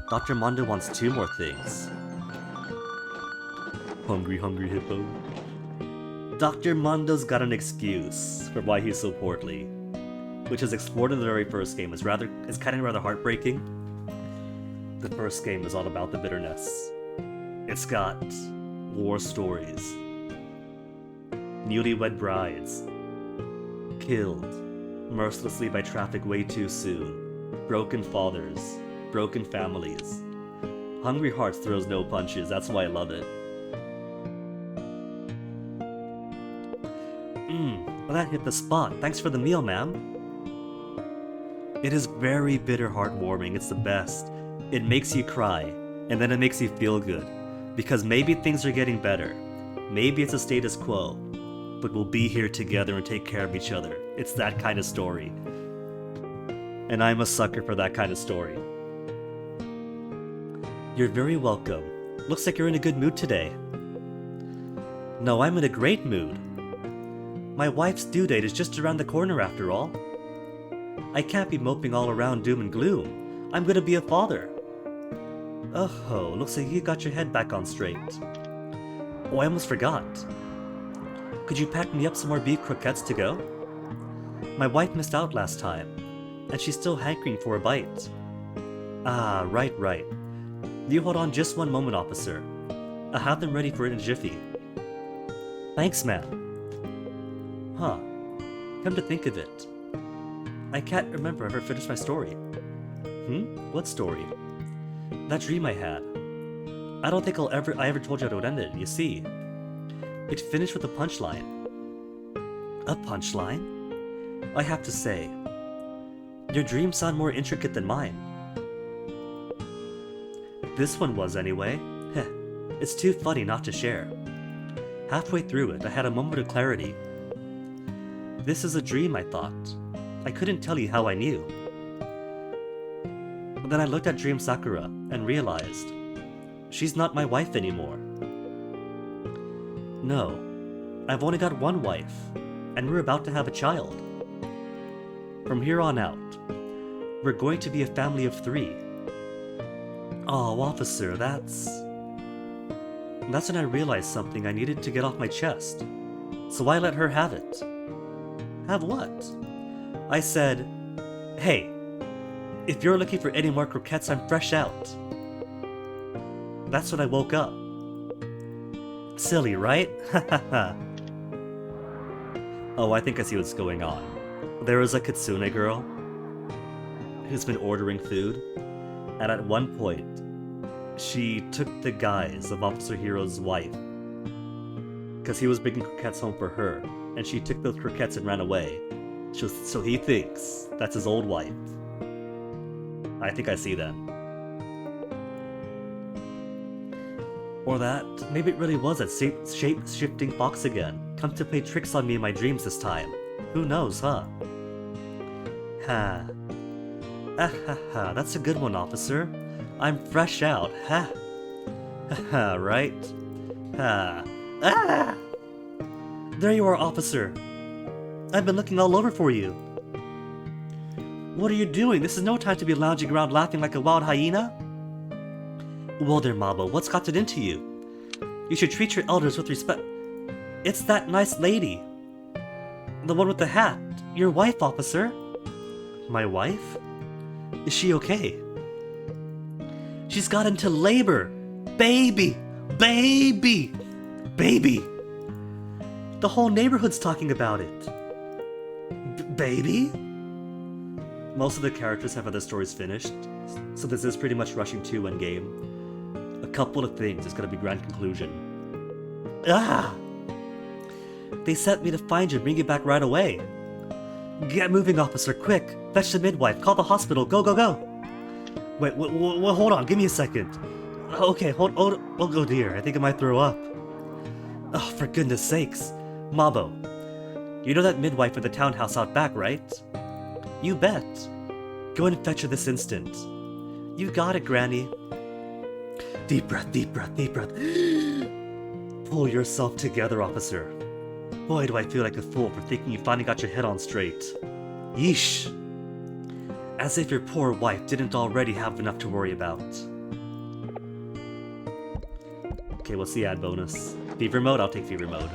Dr. Mondo wants 2 more things. Hungry, hungry hippo. Dr. Mondo's got an excuse for why he's so portly, which is explored in the very first game. It's kind of rather heartbreaking. The first game is all about the bitterness. It's got war stories, newlywed brides, killed mercilessly by traffic way too soon, broken fathers, broken families. Hungry Hearts throws no punches, that's why I love it. Well, that hit the spot. Thanks for the meal, ma'am. It is very bitter heartwarming, it's the best. It makes you cry, and then it makes you feel good. Because maybe things are getting better. Maybe it's a status quo, but we'll be here together and take care of each other. It's that kind of story. And I'm a sucker for that kind of story. You're very welcome. Looks like you're in a good mood today. No, I'm in a great mood. My wife's due date is just around the corner after all. I can't be moping all around doom and gloom. I'm gonna be a father. Oh, looks like you got your head back on straight. Oh, I almost forgot. Could you pack me up some more beef croquettes to go? My wife missed out last time, and she's still hankering for a bite. Ah, right. You hold on just one moment, officer. I'll have them ready for it in a jiffy. Thanks, man. Huh. Come to think of it, I can't remember if I finished my story. What story? That dream I had. I don't think I ever told you how it ended, you see. It finished with a punchline. A punchline? I have to say, your dreams sound more intricate than mine. This one was, anyway. Heh, it's too funny not to share. Halfway through it, I had a moment of clarity. This is a dream, I thought. I couldn't tell you how I knew. But then I looked at Dream Sakura and realized she's not my wife anymore. No, I've only got one wife, and we're about to have a child. From here on out, we're going to be a family of 3. Oh, officer, that's when I realized something I needed to get off my chest. So I let her have it. Have what? I said, hey, if you're looking for any more croquettes, I'm fresh out. That's when I woke up. Silly, right? Oh, I think I see what's going on. There is a Kitsune girl who's been ordering food, and at one point, she took the guise of Officer Hero's wife, because he was bringing croquettes home for her, and she took those croquettes and ran away. So he thinks that's his old wife. I think I see that. Or that maybe it really was that shape-shifting fox again, come to play tricks on me in my dreams this time. Who knows, huh? Ha. Ah ha ha, that's a good one, officer. I'm fresh out, ha. Ha ha, right? Ha. Ah! There you are, officer. I've been looking all over for you. What are you doing? This is no time to be lounging around laughing like a wild hyena. Well there, Mabo, what's gotten into you? You should treat your elders with respect. It's that nice lady. The one with the hat. Your wife, officer. My wife? Is she okay? She's got into labor. Baby! Baby! Baby! The whole neighborhood's talking about it. Baby? Most of the characters have other stories finished, so this is pretty much rushing to endgame. A couple of things is gonna be grand conclusion. Ah! They sent me to find you and bring you back right away. Get moving, officer, quick! Fetch the midwife, call the hospital, go, go, go! Wait, hold on, give me a second. Okay, oh dear, I think I might throw up. Oh, for goodness sakes. Mabo, you know that midwife at the townhouse out back, right? You bet. Go and fetch her this instant. You got it, Granny. Deep breath, deep breath, deep breath. Pull yourself together, officer. Boy, do I feel like a fool for thinking you finally got your head on straight. Yeesh. As if your poor wife didn't already have enough to worry about. Okay, what's the ad bonus? Fever mode? I'll take fever mode.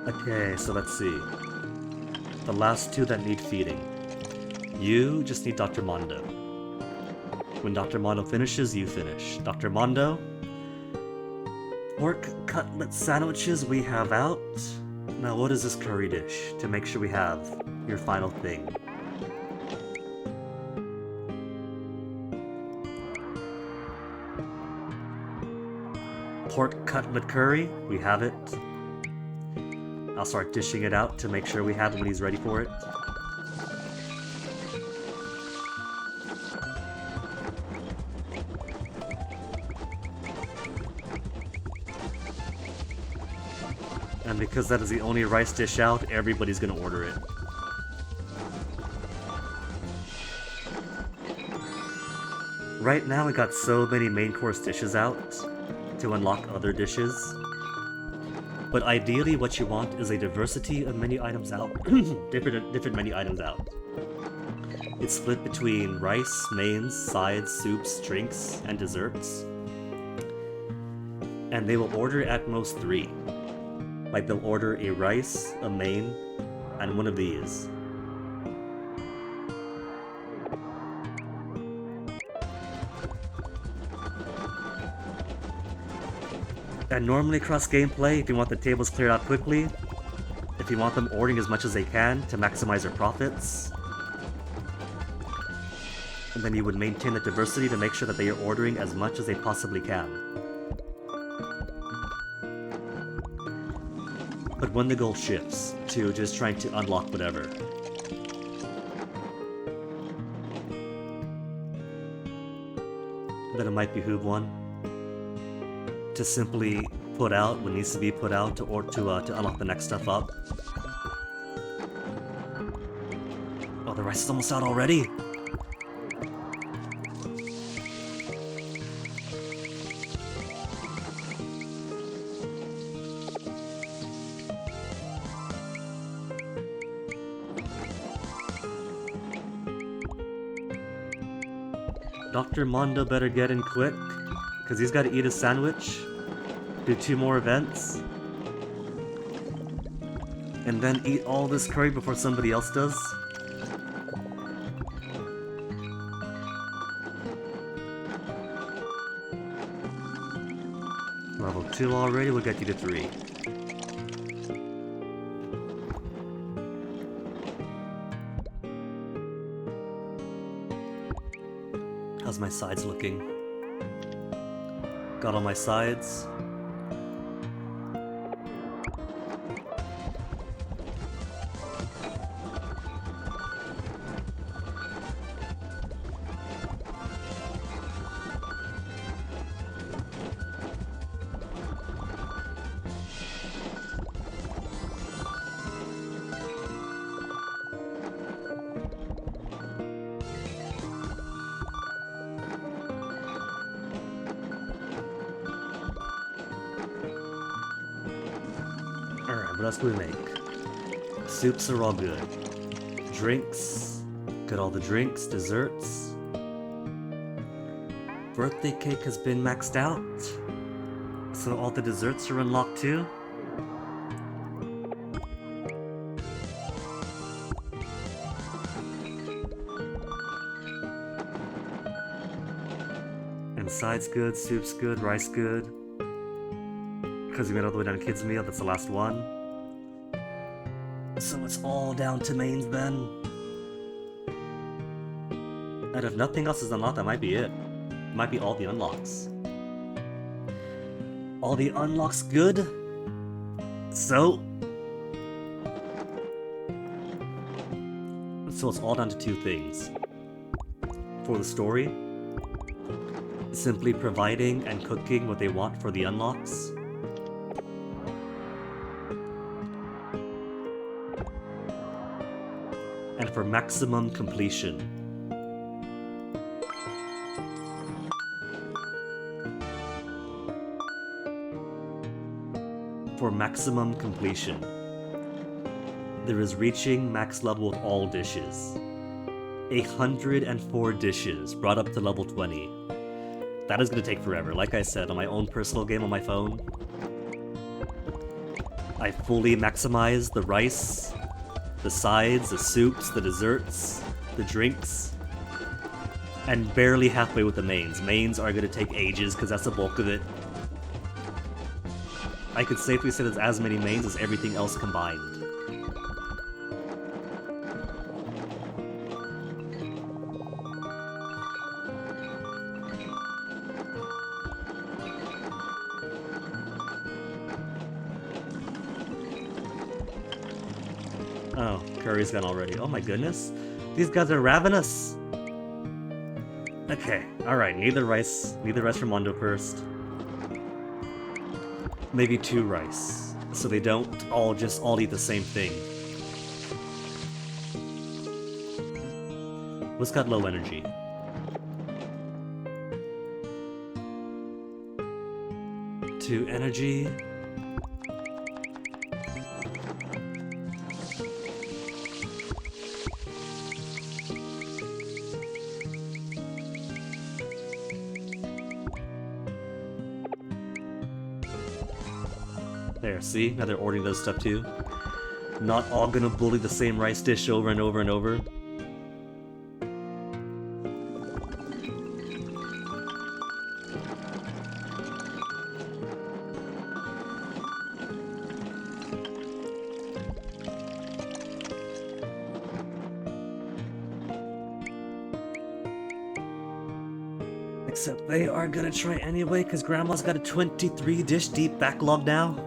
Okay, so let's see. The last 2 that need feeding. You just need Dr. Mondo. When Dr. Mondo finishes, you finish. Dr. Mondo, pork cutlet sandwiches we have out. Now what is this curry dish to make sure we have your final thing? Pork cutlet curry, we have it. I'll start dishing it out to make sure we have it when he's ready for it. And because that is the only rice dish out, everybody's gonna order it. Right now we got so many main course dishes out to unlock other dishes. But ideally what you want is a diversity of menu items out. different menu items out. It's split between rice, mains, sides, soups, drinks, and desserts. And they will order at most 3. Like they'll order a rice, a main, and one of these. And normally across gameplay, if you want the tables cleared out quickly, if you want them ordering as much as they can to maximize their profits, and then you would maintain the diversity to make sure that they are ordering as much as they possibly can. But when the goal shifts to just trying to unlock whatever, then it might behoove one to simply put out what needs to be put out to unlock the next stuff up. Oh, the rice is almost out already. Dr. Mondo better get in quick, because he's got to eat a sandwich, do 2 more events, and then eat all this curry before somebody else does. Level 2 already, we'll get you to 3. How's my sides looking? Got all my sides. Alright, what else do we make? Soups are all good. Drinks. Got all the drinks, desserts. Birthday cake has been maxed out. So all the desserts are unlocked too. And sides good, soup's good, rice good. Because we made all the way down to kids' meal, that's the last one. So it's all down to mains then. And if nothing else is unlocked, that might be it. Might be all the unlocks. All the unlocks good. So it's all down to 2 things. For the story, simply providing and cooking what they want for the unlocks. And for maximum completion. For maximum completion, there is reaching max level with all dishes. 104 dishes brought up to level 20. That is going to take forever. Like I said, on my own personal game on my phone, I fully maximize the rice, the sides, the soups, the desserts, the drinks, and barely halfway with the mains. Mains are going to take ages because that's the bulk of it. I could safely say there's as many mains as everything else combined. Oh, curry's gone already. Oh my goodness. These guys are ravenous! Okay, alright, need the rice. Need the rice from Mondo first. Maybe 2 rice. So they don't all eat the same thing. What's got low energy? To energy. There, see? Now they're ordering those stuff too. Not all gonna bully the same rice dish over and over and over. Except they are gonna try anyway, because Grandma's got a 23 dish deep backlog now.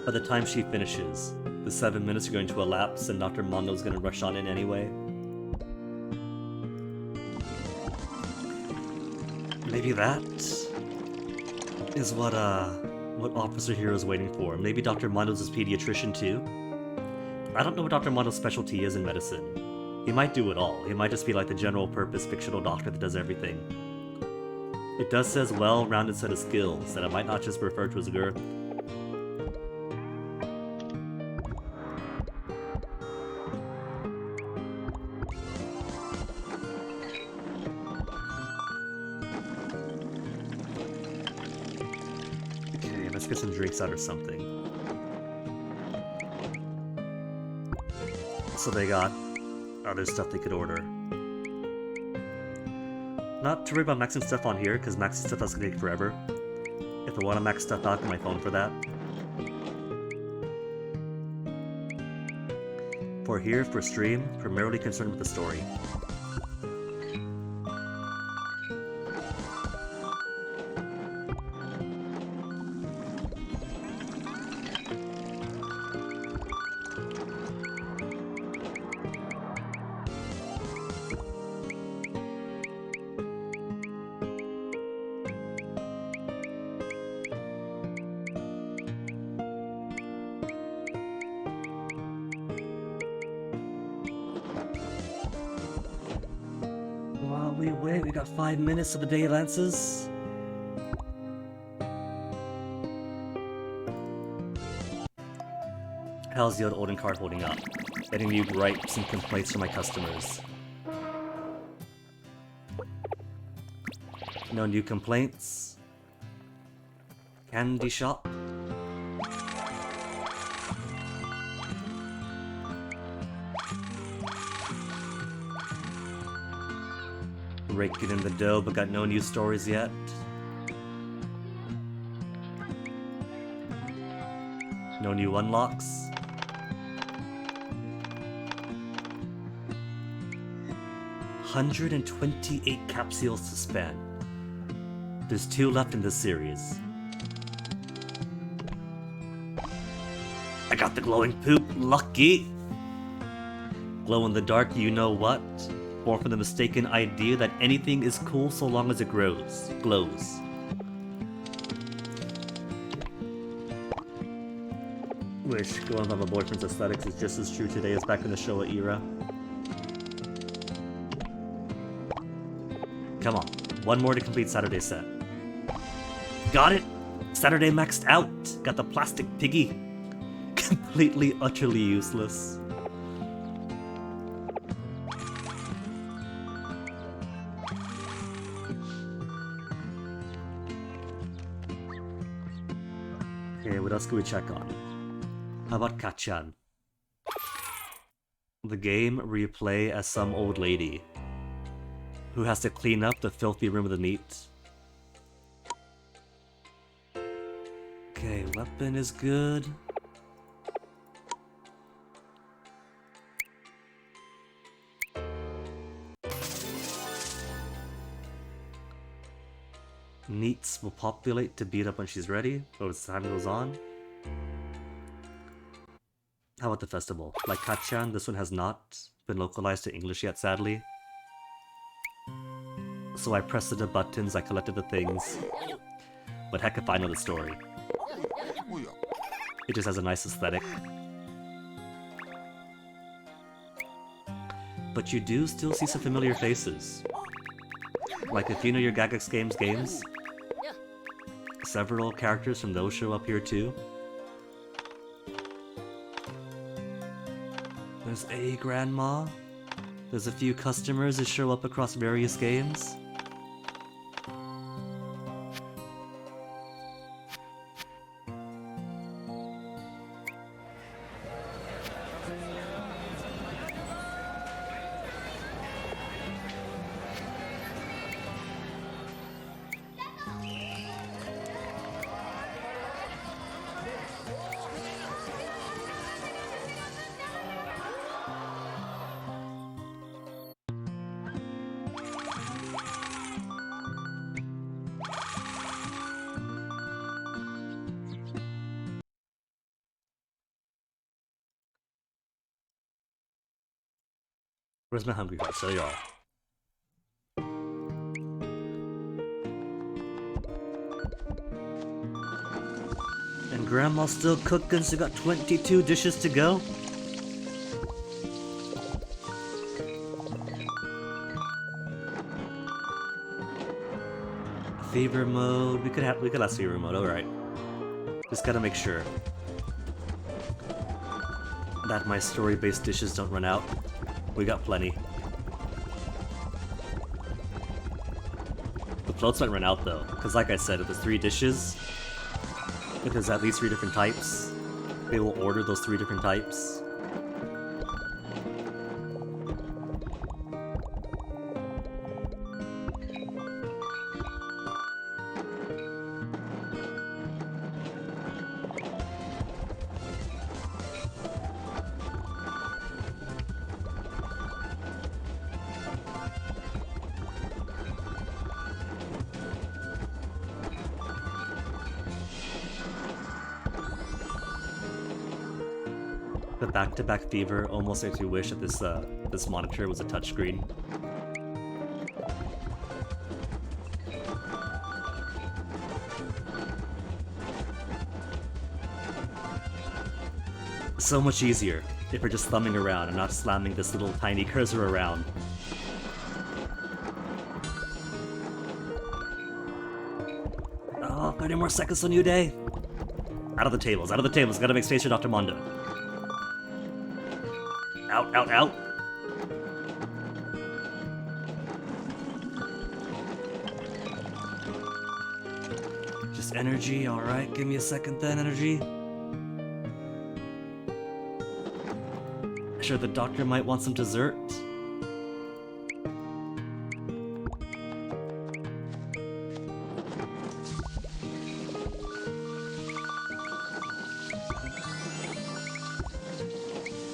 By the time she finishes, the 7 minutes are going to elapse and Dr. Mondo's gonna rush on in anyway. Maybe that is what Officer Hero is waiting for. Maybe Dr. Mondo's his pediatrician too? I don't know what Dr. Mondo's specialty is in medicine. He might do it all. He might just be like the general purpose fictional doctor that does everything. It does say well-rounded set of skills that I might not just refer to as a girl. Get some drinks out or something. So they got other stuff they could order. Not to worry about maxing stuff on here, because maxing stuff is gonna take forever. If I want to max stuff out, get my phone for that. For here, for stream, primarily concerned with the story. We got 5 minutes of the day, Lances. How's the old Odin card holding up? Getting new gripes and complaints from my customers. No new complaints. Candy shop. Raking in the dough, but got no new stories yet. No new unlocks. $128 capsules to spend. There's 2 left in this series. I got the glowing poop, lucky! Glow in the dark, you know what? Born from the mistaken idea that anything is cool so long as it glows. Wish going by my boyfriend's aesthetics is just as true today as back in the Showa era. Come on, one more to complete Saturday set. Got it! Saturday maxed out! Got the plastic piggy! Completely, utterly useless. Okay, what else can we check on? How about Kachan? The game where you play as some old lady who has to clean up the filthy room of the meat. Okay, weapon is good. Neats will populate to beat up when she's ready, or as time goes on. How about the festival? Like Kachan, this one has not been localized to English yet, sadly. So I pressed the buttons, I collected the things. But heck if I know the story. It just has a nice aesthetic. But you do still see some familiar faces. Like if you know your Gygax games, several characters from those show up here too. There's a grandma. There's a few customers that show up across various games. Where's my hungry heart? There you are. And Grandma's still cooking, so got 22 dishes to go. Fever mode. We could last fever mode. All right. Just gotta make sure that my story-based dishes don't run out. We got plenty. The floats might run out though, because like I said, if there's 3 dishes, if there's at least 3 different types, they will order those 3 different types. The back-to-back fever almost makes me wish that this monitor was a touchscreen. So much easier if we're just thumbing around and not slamming this little tiny cursor around. Oh, 30 more seconds on New Day! Out of the tables, gotta make space for Dr. Mondo. Out, out, out! Just energy, alright, give me a second then, energy. Sure, the doctor might want some dessert.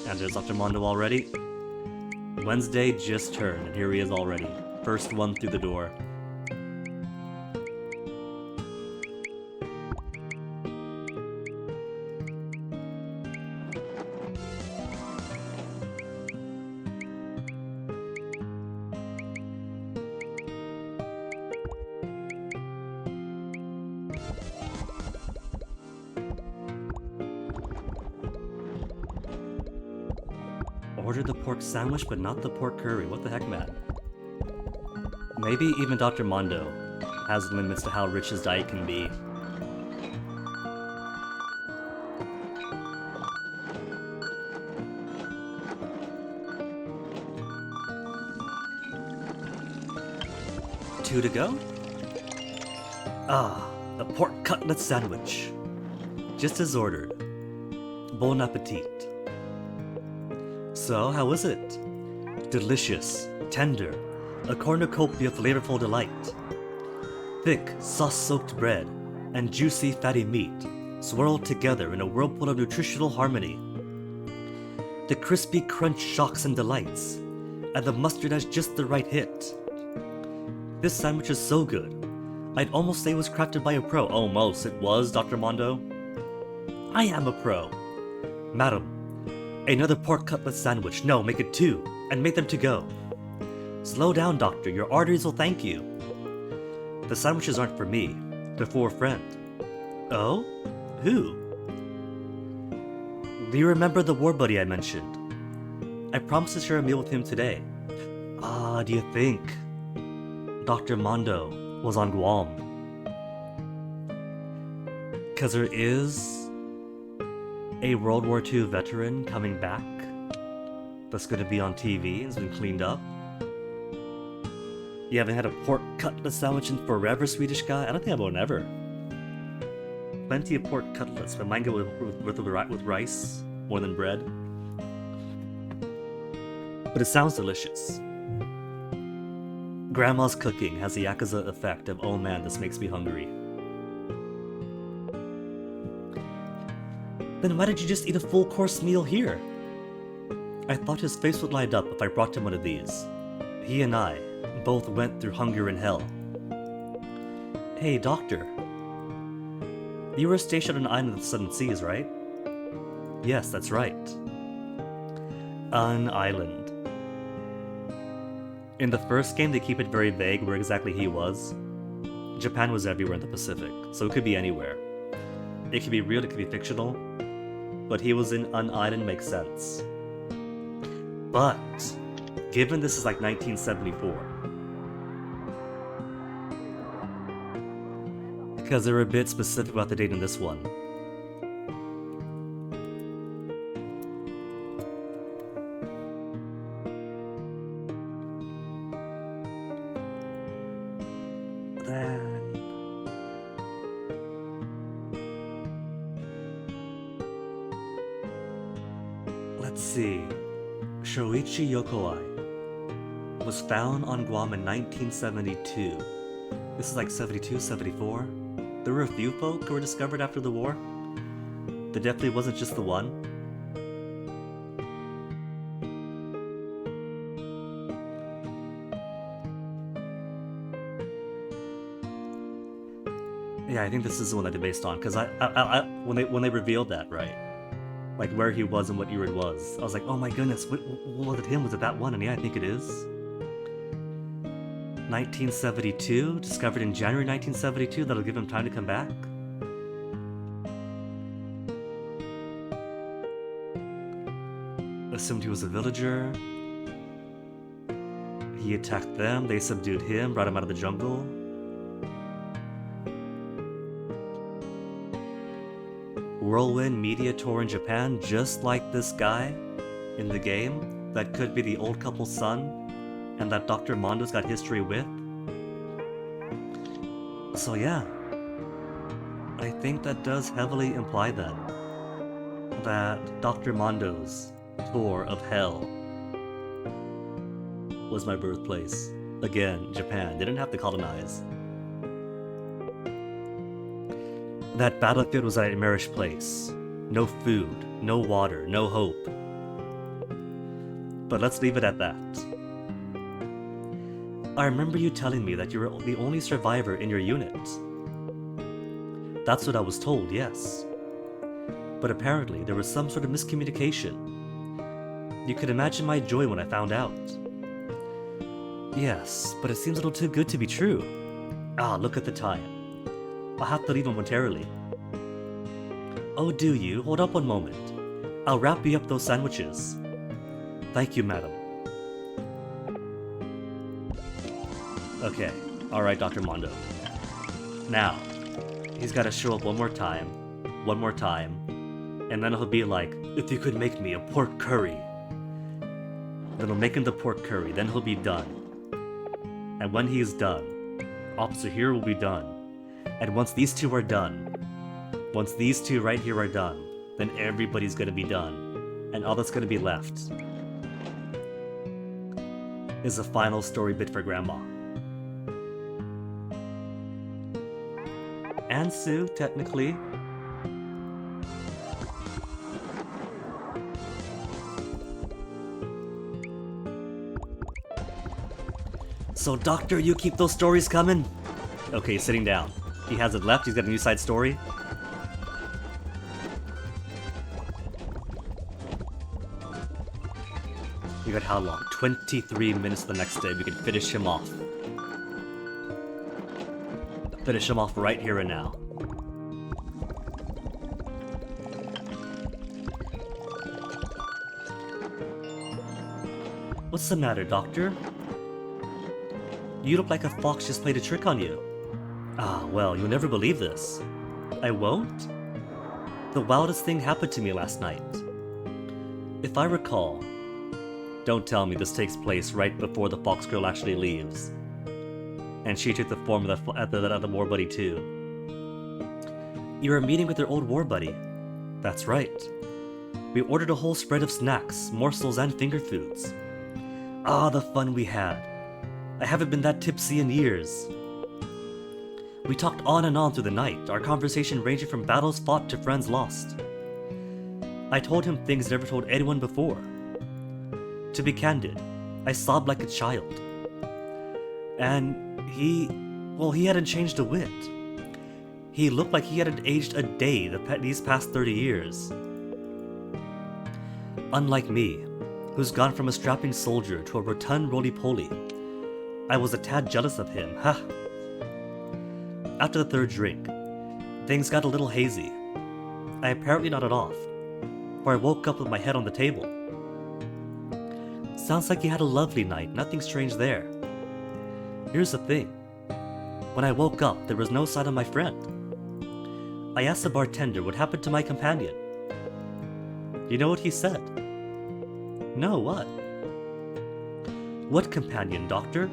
And there's Dr. Mondo already. Wednesday just turned, and here he is already. First one through the door. Ordered the pork sandwich, but not the pork curry. What the heck, man? Maybe even Dr. Mondo has limits to how rich his diet can be. Two to go? Ah, a pork cutlet sandwich. Just as ordered. Bon appetit. So, how is it? Delicious, tender, a cornucopia of flavorful delight. Thick, sauce-soaked bread and juicy, fatty meat swirled together in a whirlpool of nutritional harmony. The crispy crunch shocks and delights, and the mustard has just the right hit. This sandwich is so good, I'd almost say it was crafted by a pro. Almost. It was, Dr. Mondo. I am a pro. Madam, another pork cutlet sandwich. No, make it 2, and make them to go. Slow down, Doctor. Your arteries will thank you. The sandwiches aren't for me. They're for a friend. Oh? Who? Do you remember the war buddy I mentioned? I promised to share a meal with him today. Do you think Dr. Mondo was on Guam? Because there is a World War II veteran coming back that's going to be on TV and has been cleaned up. You haven't had a pork cutlet sandwich in forever, Swedish guy? I don't think I've had one ever. Plenty of pork cutlets, but mine go with rice more than bread. But it sounds delicious. Grandma's cooking has the Yakuza effect of, oh man, this makes me hungry. Then why did you just eat a full course meal here? I thought his face would light up if I brought him one of these. He and I both went through hunger and hell. Hey, Doctor. You were stationed on an island of the Seven Seas, right? Yes, that's right. An island. In the first game, they keep it very vague where exactly he was. Japan was everywhere in the Pacific, so it could be anywhere. It could be real, it could be fictional, but he was in an island makes sense. But, given this is like 1974, because they're a bit specific about the date in this one. Let's see. Shoichi Yokoi was found on Guam in 1972. This is like 72, 74. There were a few folk who were discovered after the war. There definitely wasn't just the one. Yeah, I think this is the one that they're based on, because when they revealed that, right? Like where he was and what year it was, I was like, oh my goodness, what was it him? Was it that one? And yeah, I think it is. 1972, discovered in January 1972, that'll give him time to come back. Assumed he was a villager. He attacked them, they subdued him, brought him out of the jungle. Whirlwind media tour in Japan, just like this guy in the game. That could be the old couple's son, and that Dr. Mondo's got history with. So yeah, I think that does heavily imply then that Dr. Mondo's tour of hell was my birthplace. Again, Japan. They didn't have to colonize. That battlefield was a nightmarish place. No food, no water, no hope. But let's leave it at that. I remember you telling me that you were the only survivor in your unit. That's what I was told, yes. But apparently there was some sort of miscommunication. You could imagine my joy when I found out. Yes, but it seems a little too good to be true. Ah, look at the time. I'll have to leave momentarily. Oh, do you? Hold up one moment. I'll wrap you up those sandwiches. Thank you, madam. Okay, alright, Dr. Mondo. Now, he's gotta show up one more time, and then he'll be like, if you could make me a pork curry. Then he'll make him the pork curry, then he'll be done. And when he's done, Officer here will be done. And once these two are done, once these two right here are done, then everybody's gonna be done. And all that's gonna be left is a final story bit for Grandma. And Sue, technically. So, Doctor, you keep those stories coming? Okay, he's sitting down. He has it left, he's got a new side story. You got how long? 23 minutes the next day. We can finish him off. Finish him off right here and now. What's the matter, Doctor? You look like a fox just played a trick on you. Ah, well, you'll never believe this. I won't? The wildest thing happened to me last night. If I recall... Don't tell me this takes place right before the fox girl actually leaves. And she took the form of the war buddy too. You were meeting with your old war buddy. That's right. We ordered a whole spread of snacks, morsels, and finger foods. Ah, the fun we had. I haven't been that tipsy in years. We talked on and on through the night, our conversation ranging from battles fought to friends lost. I told him things never told anyone before. To be candid, I sobbed like a child. And he hadn't changed a whit. He looked like he hadn't aged a day these past 30 years. Unlike me, who's gone from a strapping soldier to a rotund roly-poly, I was a tad jealous of him, ha! After the third drink, things got a little hazy. I apparently nodded off, for I woke up with my head on the table. Sounds like you had a lovely night, nothing strange there. Here's the thing. When I woke up, there was no sign of my friend. I asked the bartender what happened to my companion. You know what he said? No, what? What companion, Doctor?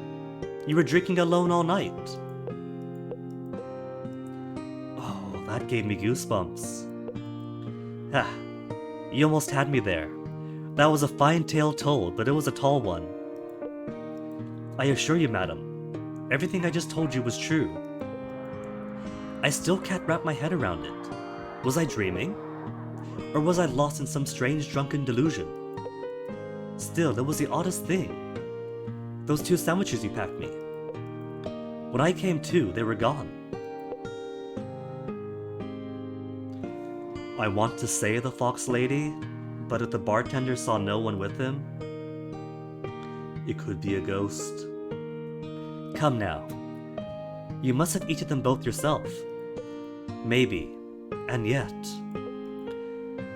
You were drinking alone all night. Oh, that gave me goosebumps. Ah, you almost had me there. That was a fine tale told, but it was a tall one. I assure you, madam, everything I just told you was true. I still can't wrap my head around it. Was I dreaming? Or was I lost in some strange drunken delusion? Still, it was the oddest thing. Those 2 sandwiches you packed me. When I came to, they were gone. I want to say the fox lady, but if the bartender saw no one with him, it could be a ghost. Come now. You must have eaten them both yourself. Maybe. And yet.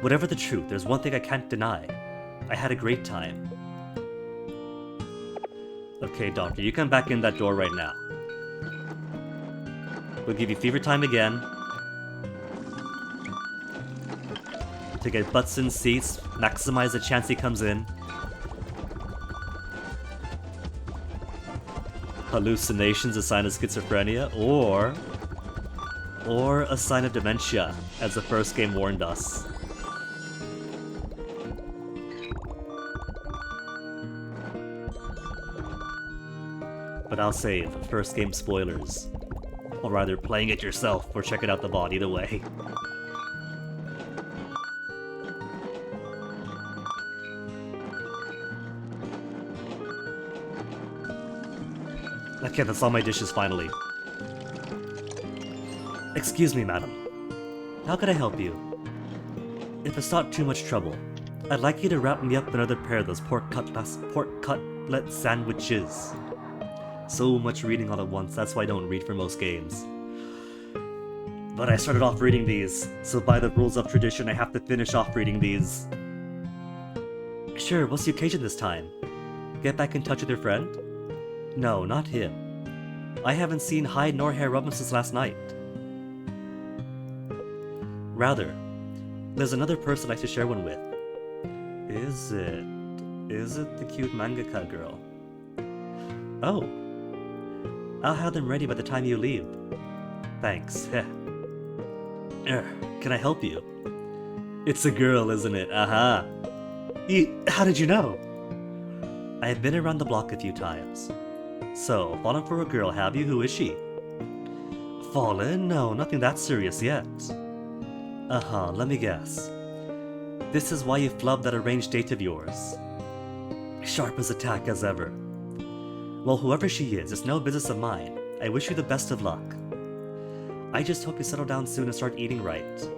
Whatever the truth, there's one thing I can't deny. I had a great time. Okay, Doctor, you come back in that door right now. We'll give you fever time again. To get butts in seats, maximize the chance he comes in. Hallucinations a sign of schizophrenia, or a sign of dementia, as the first game warned us. But I'll save first game spoilers. Or rather, playing it yourself or checking out the VOD, either way. Okay, that's all my dishes finally. Excuse me, madam. How could I help you? If it's not too much trouble, I'd like you to wrap me up another pair of those pork cutlet sandwiches. So much reading all at once, that's why I don't read for most games. But I started off reading these, so by the rules of tradition I have to finish off reading these. Sure, what's the occasion this time? Get back in touch with your friend? No, not him. I haven't seen hide nor hair of him since last night. Rather, there's another person I should share one with. Is it the cute mangaka girl? Oh. I'll have them ready by the time you leave. Thanks. Can I help you? It's a girl, isn't it? Aha. How did you know? I have been around the block a few times. So, fallen for a girl, have you? Who is she? Fallen? No, nothing that serious yet. Let me guess. This is why you flubbed that arranged date of yours. Sharp as a tack as ever. Well, whoever she is, it's no business of mine. I wish you the best of luck. I just hope you settle down soon and start eating right.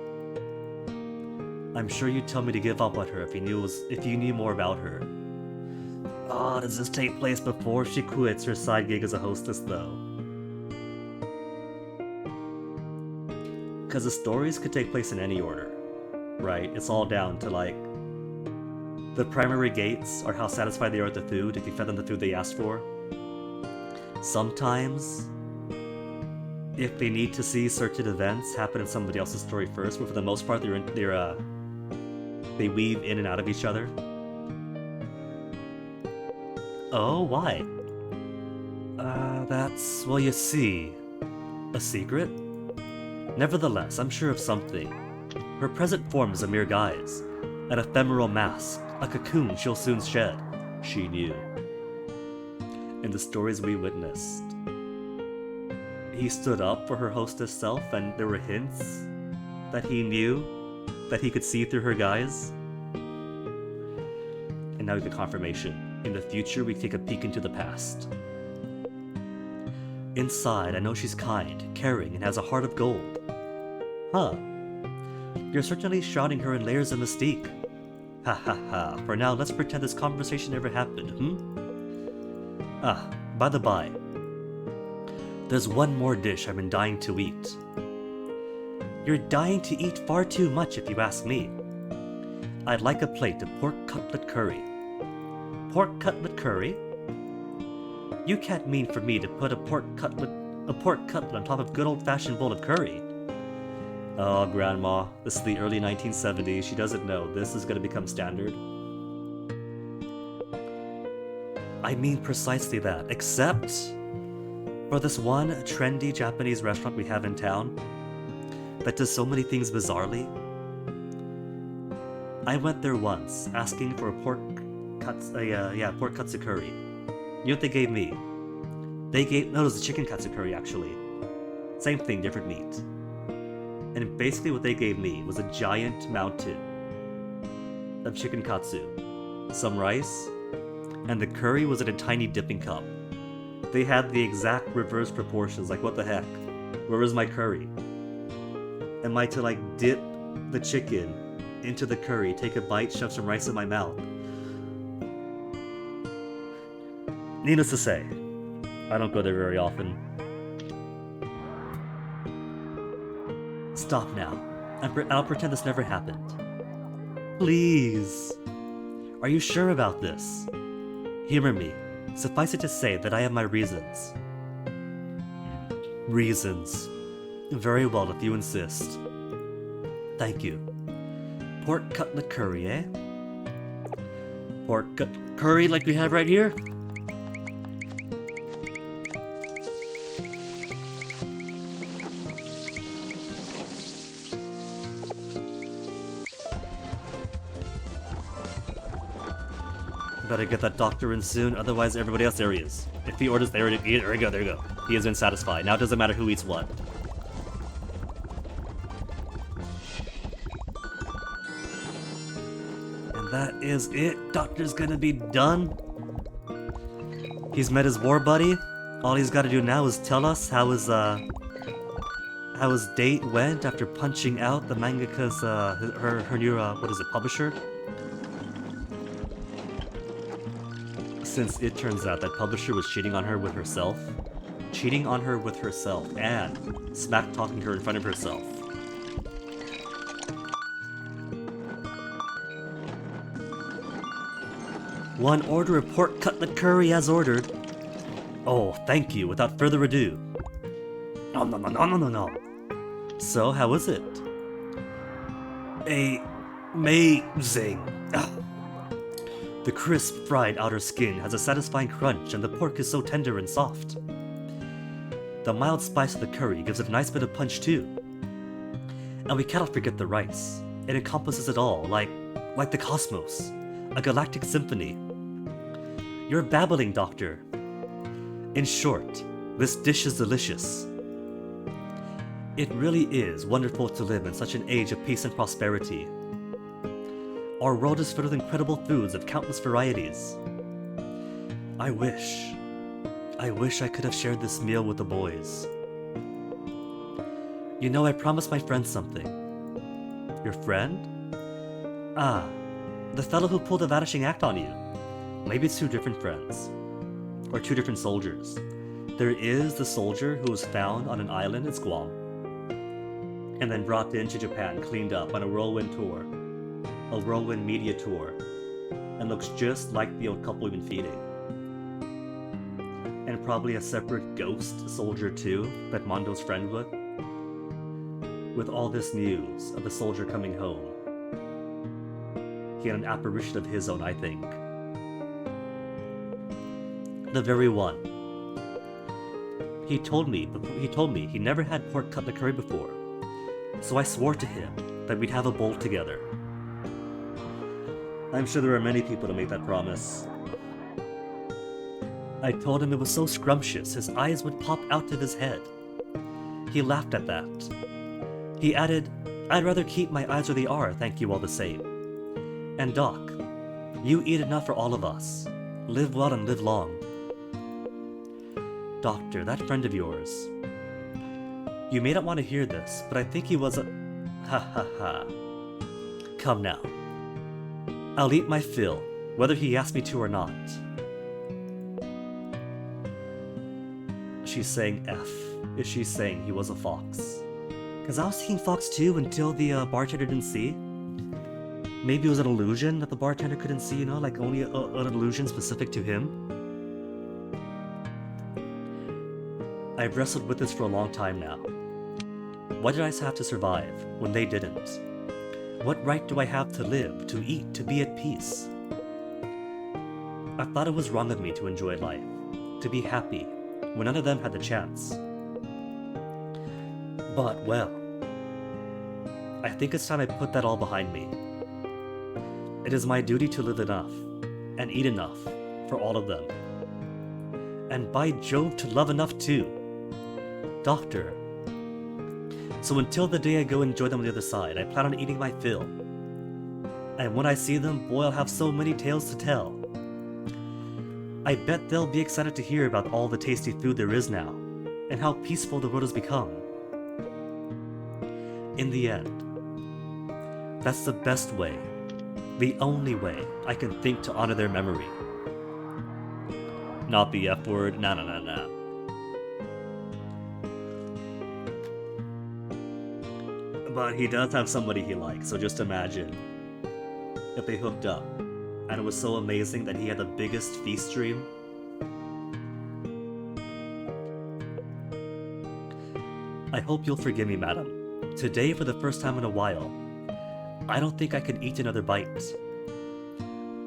I'm sure you'd tell me to give up on her if you knew more about her. Ah, does this take place before she quits her side gig as a hostess, though? Because the stories could take place in any order, right? It's all down to, like, the primary gates are how satisfied they are with the food if you fed them the food they asked for. Sometimes, if they need to see certain events happen in somebody else's story first, but for the most part, they weave in and out of each other. Oh, why? Well, you see, a secret? Nevertheless, I'm sure of something. Her present form is a mere guise, an ephemeral mask, a cocoon she'll soon shed. She knew. In the stories we witnessed, he stood up for her hostess self, and there were hints that he knew that he could see through her guise. And now we have a confirmation. In the future, we take a peek into the past. Inside, I know she's kind, caring, and has a heart of gold. Huh. You're certainly shrouding her in layers of mystique. Ha ha ha. For now, let's pretend this conversation never happened, Ah, by the by. There's one more dish I've been dying to eat. You're dying to eat far too much if you ask me. I'd like a plate of pork cutlet curry. Pork cutlet curry? You can't mean for me to put a pork cutlet on top of good old-fashioned bowl of curry. Oh, Grandma, this is the early 1970s. She doesn't know. This is going to become standard. I mean precisely that, except for this one trendy Japanese restaurant we have in town that does so many things bizarrely. I went there once, asking for a pork katsu curry. You know what they gave me? No, it was a chicken katsu curry, actually. Same thing, different meat. And basically what they gave me was a giant mountain of chicken katsu, some rice, and the curry was in a tiny dipping cup. They had the exact reverse proportions, like what the heck? Where was my curry? Am I to, like, dip the chicken into the curry, take a bite, shove some rice in my mouth? Needless to say, I don't go there very often. Stop now. I'll pretend this never happened. Please. Are you sure about this? Humor me. Suffice it to say that I have my reasons. Reasons. Very well, if you insist. Thank you. Pork cutlet curry, eh? Pork curry like we have right here? Better get that doctor in soon, otherwise everybody else, there he is. If he orders, there you go. He has been satisfied. Now it doesn't matter who eats what. And that is it. Doctor's gonna be done. He's met his war buddy. All he's gotta do now is tell us how his date went after punching out the mangaka's, her new, publisher. Since it turns out that publisher was cheating on her with herself and smack-talking her in front of herself. One order of pork cutlet curry as ordered. Oh, thank you, without further ado. No. So, how is it? Amazing. The crisp, fried outer skin has a satisfying crunch, and the pork is so tender and soft. The mild spice of the curry gives it a nice bit of punch too. And we cannot forget the rice. It encompasses it all, like the cosmos, a galactic symphony. You're babbling, Doctor. In short, this dish is delicious. It really is wonderful to live in such an age of peace and prosperity. Our world is filled with incredible foods of countless varieties. I wish I wish I could have shared this meal with the boys. You know, I promised my friend something. Your friend? Ah, the fellow who pulled the vanishing act on you. Maybe it's two different friends. Or two different soldiers. There is the soldier who was found on an island in Guam, and then brought into Japan, cleaned up on a whirlwind tour. A whirlwind media tour. And looks just like the old couple we've been feeding. And probably a separate ghost soldier too, that Mondo's friend would. With all this news of the soldier coming home, he had an apparition of his own, I think. The very one. He told me he never had pork cutlet curry before, so I swore to him that we'd have a bowl together. I'm sure there are many people to make that promise. I told him it was so scrumptious his eyes would pop out of his head. He laughed at that. He added, "I'd rather keep my eyes where they are, thank you all the same. And Doc, you eat enough for all of us. Live well and live long." Doctor, that friend of yours. You may not want to hear this, but I think he was a... Ha ha ha. Come now. I'll eat my fill, whether he asks me to or not. She's saying F. Is she saying he was a fox? Because I was seeing fox too until the bartender didn't see. Maybe it was an illusion that the bartender couldn't see, you know, like only an illusion specific to him. I've wrestled with this for a long time now. Why did I have to survive when they didn't? What right do I have to live, to eat, to be at peace? I thought it was wrong of me to enjoy life, to be happy, when none of them had the chance. But, well, I think it's time I put that all behind me. It is my duty to live enough, and eat enough, for all of them. And by Jove, to love enough too. Doctor. So until the day I go enjoy them on the other side, I plan on eating my fill. And when I see them, boy, I'll have so many tales to tell. I bet they'll be excited to hear about all the tasty food there is now, and how peaceful the world has become. In the end, that's the best way, the only way I can think to honor their memory. Not the F word, nah. But he does have somebody he likes, so just imagine if they hooked up, and it was so amazing that he had the biggest feast dream. I hope you'll forgive me, madam. Today, for the first time in a while, I don't think I can eat another bite.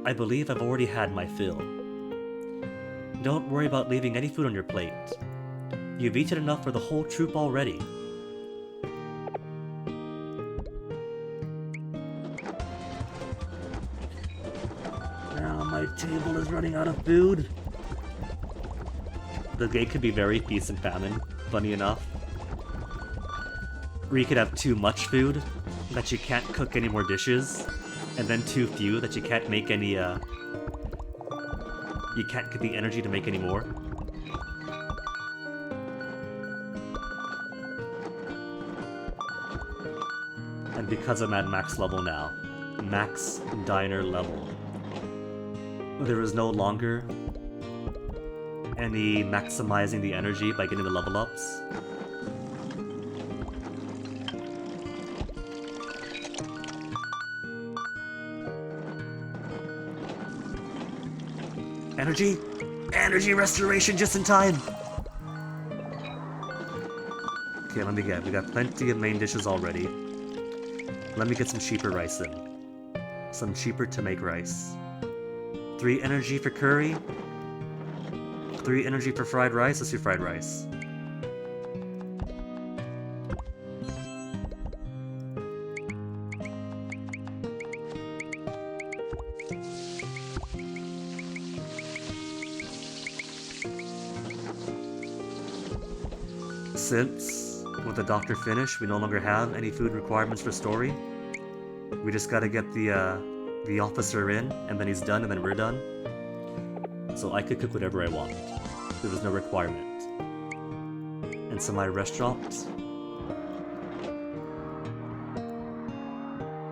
I believe I've already had my fill. Don't worry about leaving any food on your plate. You've eaten enough for the whole troop already. Now my table is running out of food. The game could be very feast and famine, funny enough. Where you could have too much food, that you can't cook any more dishes, and then too few that you can't make any, you can't get the energy to make any more. And because I'm at max level now, max diner level, there is no longer any maximizing the energy by getting the level ups. Energy? Energy restoration just in time! Okay, let me get. We got plenty of main dishes already. Let me get some cheaper rice in. Some cheaper to make rice. 3 energy for curry. 3 energy for fried rice. Let's do fried rice. Since, with the doctor finished, we no longer have any food requirements for story. We just gotta get the officer in, and then he's done, and then we're done. So I could cook whatever I want. there was no requirement. And so my restaurant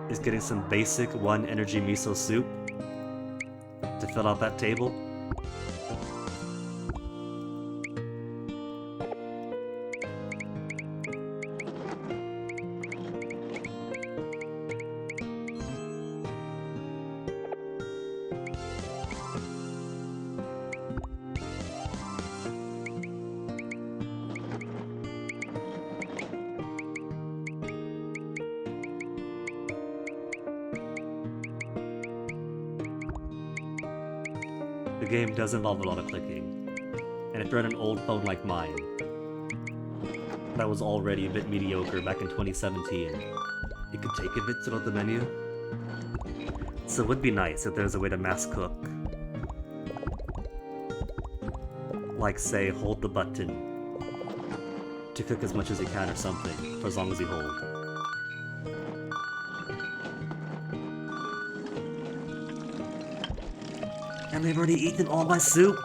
is getting some basic 1 energy miso soup to fill out that table. The game does involve a lot of clicking, and if you're on an old phone like mine, that was already a bit mediocre back in 2017, it could take a bit to load the menu. So it would be nice if there's a way to mass cook. Like, say, hold the button to cook as much as you can or something, for as long as you hold. And they've already eaten all my soup!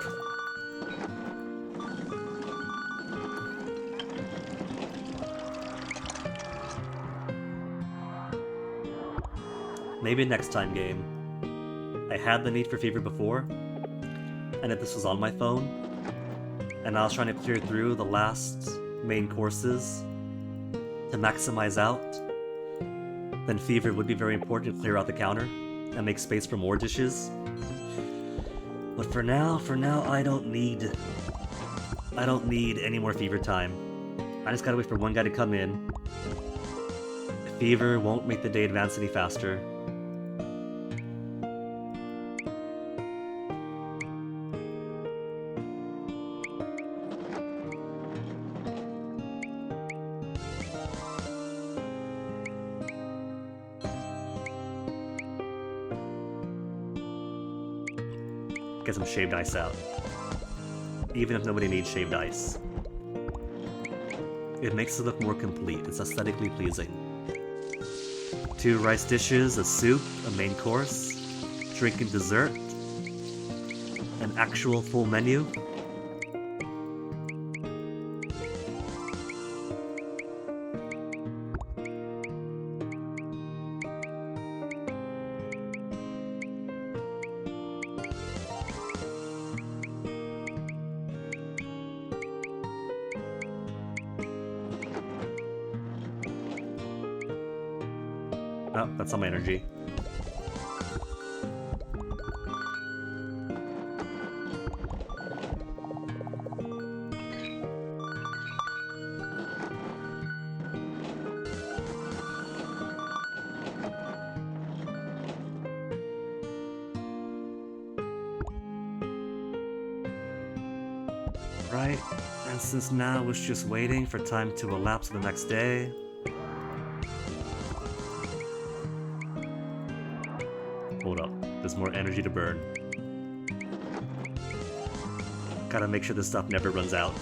Maybe next time, game. I had the need for Fever before, and if this was on my phone, and I was trying to clear through the last main courses to maximize out, then Fever would be very important to clear out the counter and make space for more dishes. But for now, I don't need any more Fever time. I just gotta wait for one guy to come in. Fever won't make the day advance any faster. Get some shaved ice out. Even if nobody needs shaved ice. It makes it look more complete. It's aesthetically pleasing. 2 rice dishes, a soup, a main course, drink and dessert, an actual full menu. Oh, that's all my energy. Right, and since now it's just waiting for time to elapse the next day, hold up, there's more energy to burn. Gotta make sure this stuff never runs out.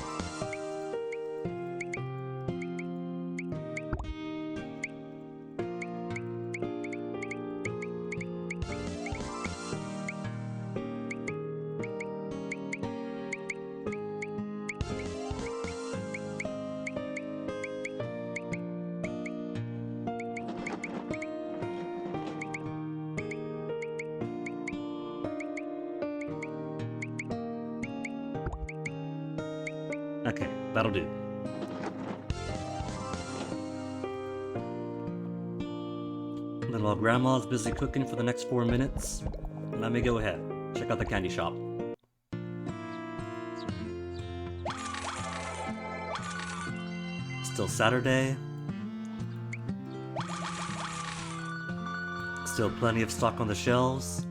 Okay, that'll do. Then while Grandma's busy cooking for the next 4 minutes, let me go ahead, check out the candy shop. Still Saturday. Still plenty of stock on the shelves.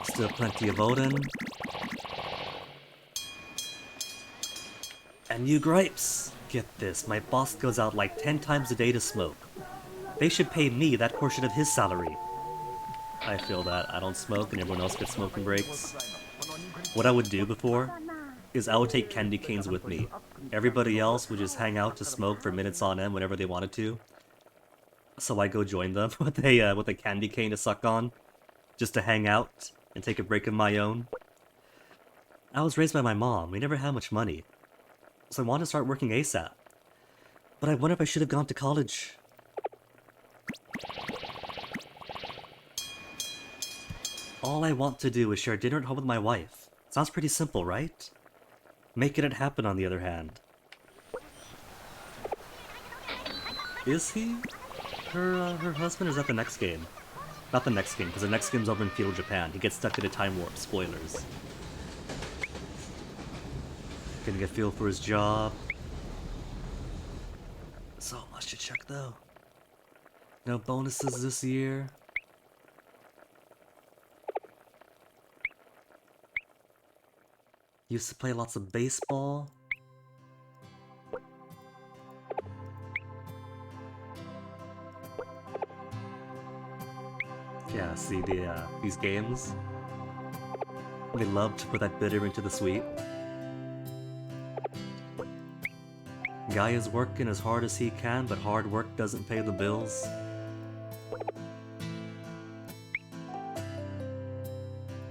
Still plenty of Odin. And new gripes! Get this, my boss goes out like 10 times a day to smoke. They should pay me that portion of his salary. I feel that. I don't smoke and everyone else gets smoking breaks. What I would do before is I would take candy canes with me. Everybody else would just hang out to smoke for minutes on end whenever they wanted to. So I go join them with a candy cane to suck on. just to hang out and take a break of my own. I was raised by my mom. We never had much money, so I wanted to start working ASAP. But I wonder if I should have gone to college. All I want to do is share dinner at home with my wife. Sounds pretty simple, right? Making it happen, on the other hand. Is he? Her husband is at the next game. Not the next game, because the next game's over in Feudal Japan. He gets stuck in a time warp. Spoilers. Gonna get feel for his job. So much to check, though. No bonuses this year. Used to play lots of baseball. Yeah, see these games. They love to put that bitter into the sweet. Guy is working as hard as he can, but hard work doesn't pay the bills.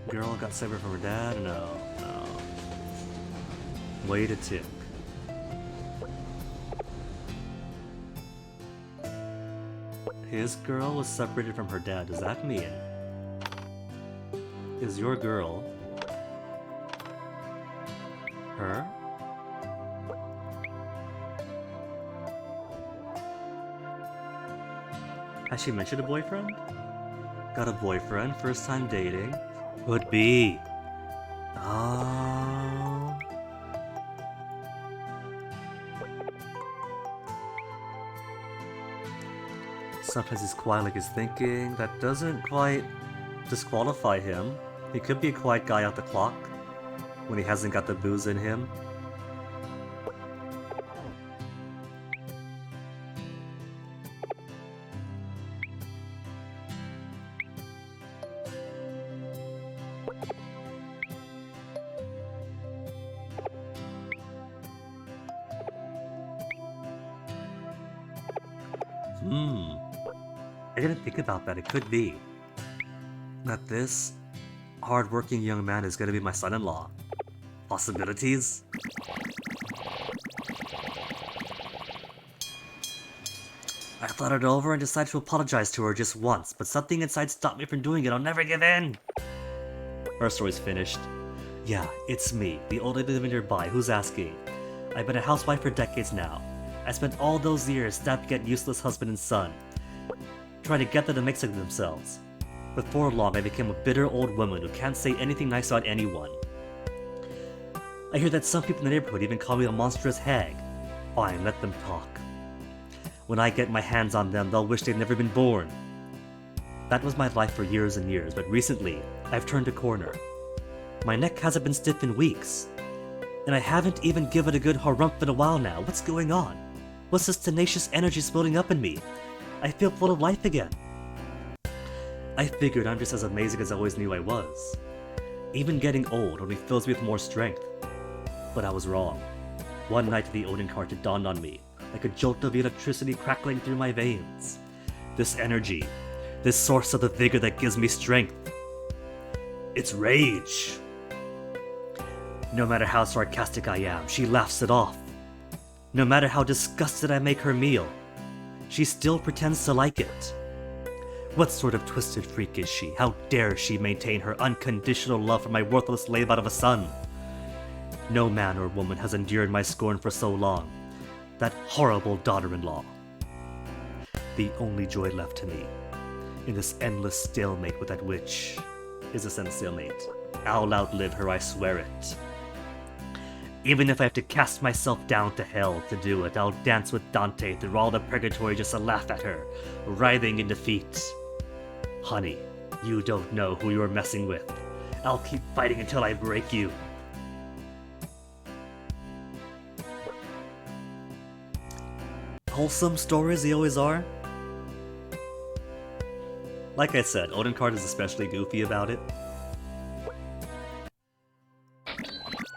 Girl got separated from her dad? No. Way to tick. His girl was separated from her dad. Does that mean? Is your girl her? Has she mentioned a boyfriend? Got a boyfriend, first time dating? Would be. Oh. Sometimes he's quiet like he's thinking. That doesn't quite disqualify him. He could be a quiet guy out the clock when he hasn't got the booze in him. I didn't think about that. It could be that this hard-working young man is going to be my son-in-law. Possibilities? I thought it over and decided to apologize to her just once, but something inside stopped me from doing it. I'll never give in! Her story's finished. Yeah, it's me, the old lady living nearby. Who's asking? I've been a housewife for decades now. I spent all those years stabbing at useless husband and son, trying to get them to make something of themselves. Before long, I became a bitter old woman who can't say anything nice about anyone. I hear that some people in the neighborhood even call me a monstrous hag. Fine, let them talk. When I get my hands on them, they'll wish they'd never been born. That was my life for years and years, but recently, I've turned a corner. My neck hasn't been stiff in weeks, and I haven't even given a good harump in a while now. What's going on? What's this tenacious energy building up in me? I feel full of life again. I figured I'm just as amazing as I always knew I was. Even getting old only fills me with more strength. But I was wrong. One night at the Odin cart it dawned on me, like a jolt of electricity crackling through my veins. This energy, this source of the vigor that gives me strength. It's rage. No matter how sarcastic I am, she laughs it off. No matter how disgusted I make her meal, she still pretends to like it. What sort of twisted freak is she? How dare she maintain her unconditional love for my worthless slave out of a son? No man or woman has endured my scorn for so long. That horrible daughter-in-law. The only joy left to me in this endless stalemate with that witch is a stalemate. I'll outlive her, I swear it. Even if I have to cast myself down to hell to do it, I'll dance with Dante through all the purgatory just to laugh at her, writhing in defeat. Honey, you don't know who you're messing with. I'll keep fighting until I break you. Wholesome stories, they always are. Like I said, Odin Card is especially goofy about it.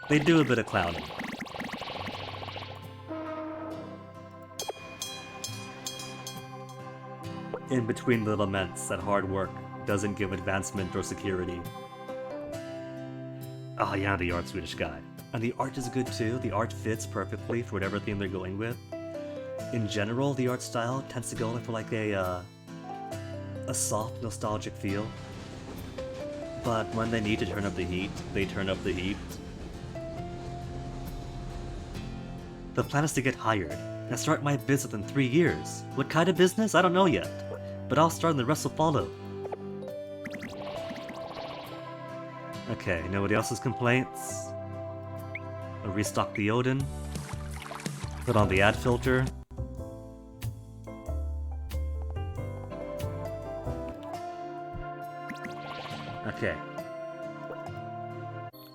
They do a bit of clowning. In between the laments, that hard work doesn't give advancement or security. Oh yeah, the art Swedish guy. And the art is good too. The art fits perfectly for whatever theme they're going with. In general, the art style tends to go for like a soft, nostalgic feel. But when they need to turn up the heat, they turn up the heat. The plan is to get hired and start my business in 3 years. What kind of business? I don't know yet. But I'll start and the rest will follow. Okay, nobody else's complaints. I'll restock the Odin. Put on the ad filter. Okay.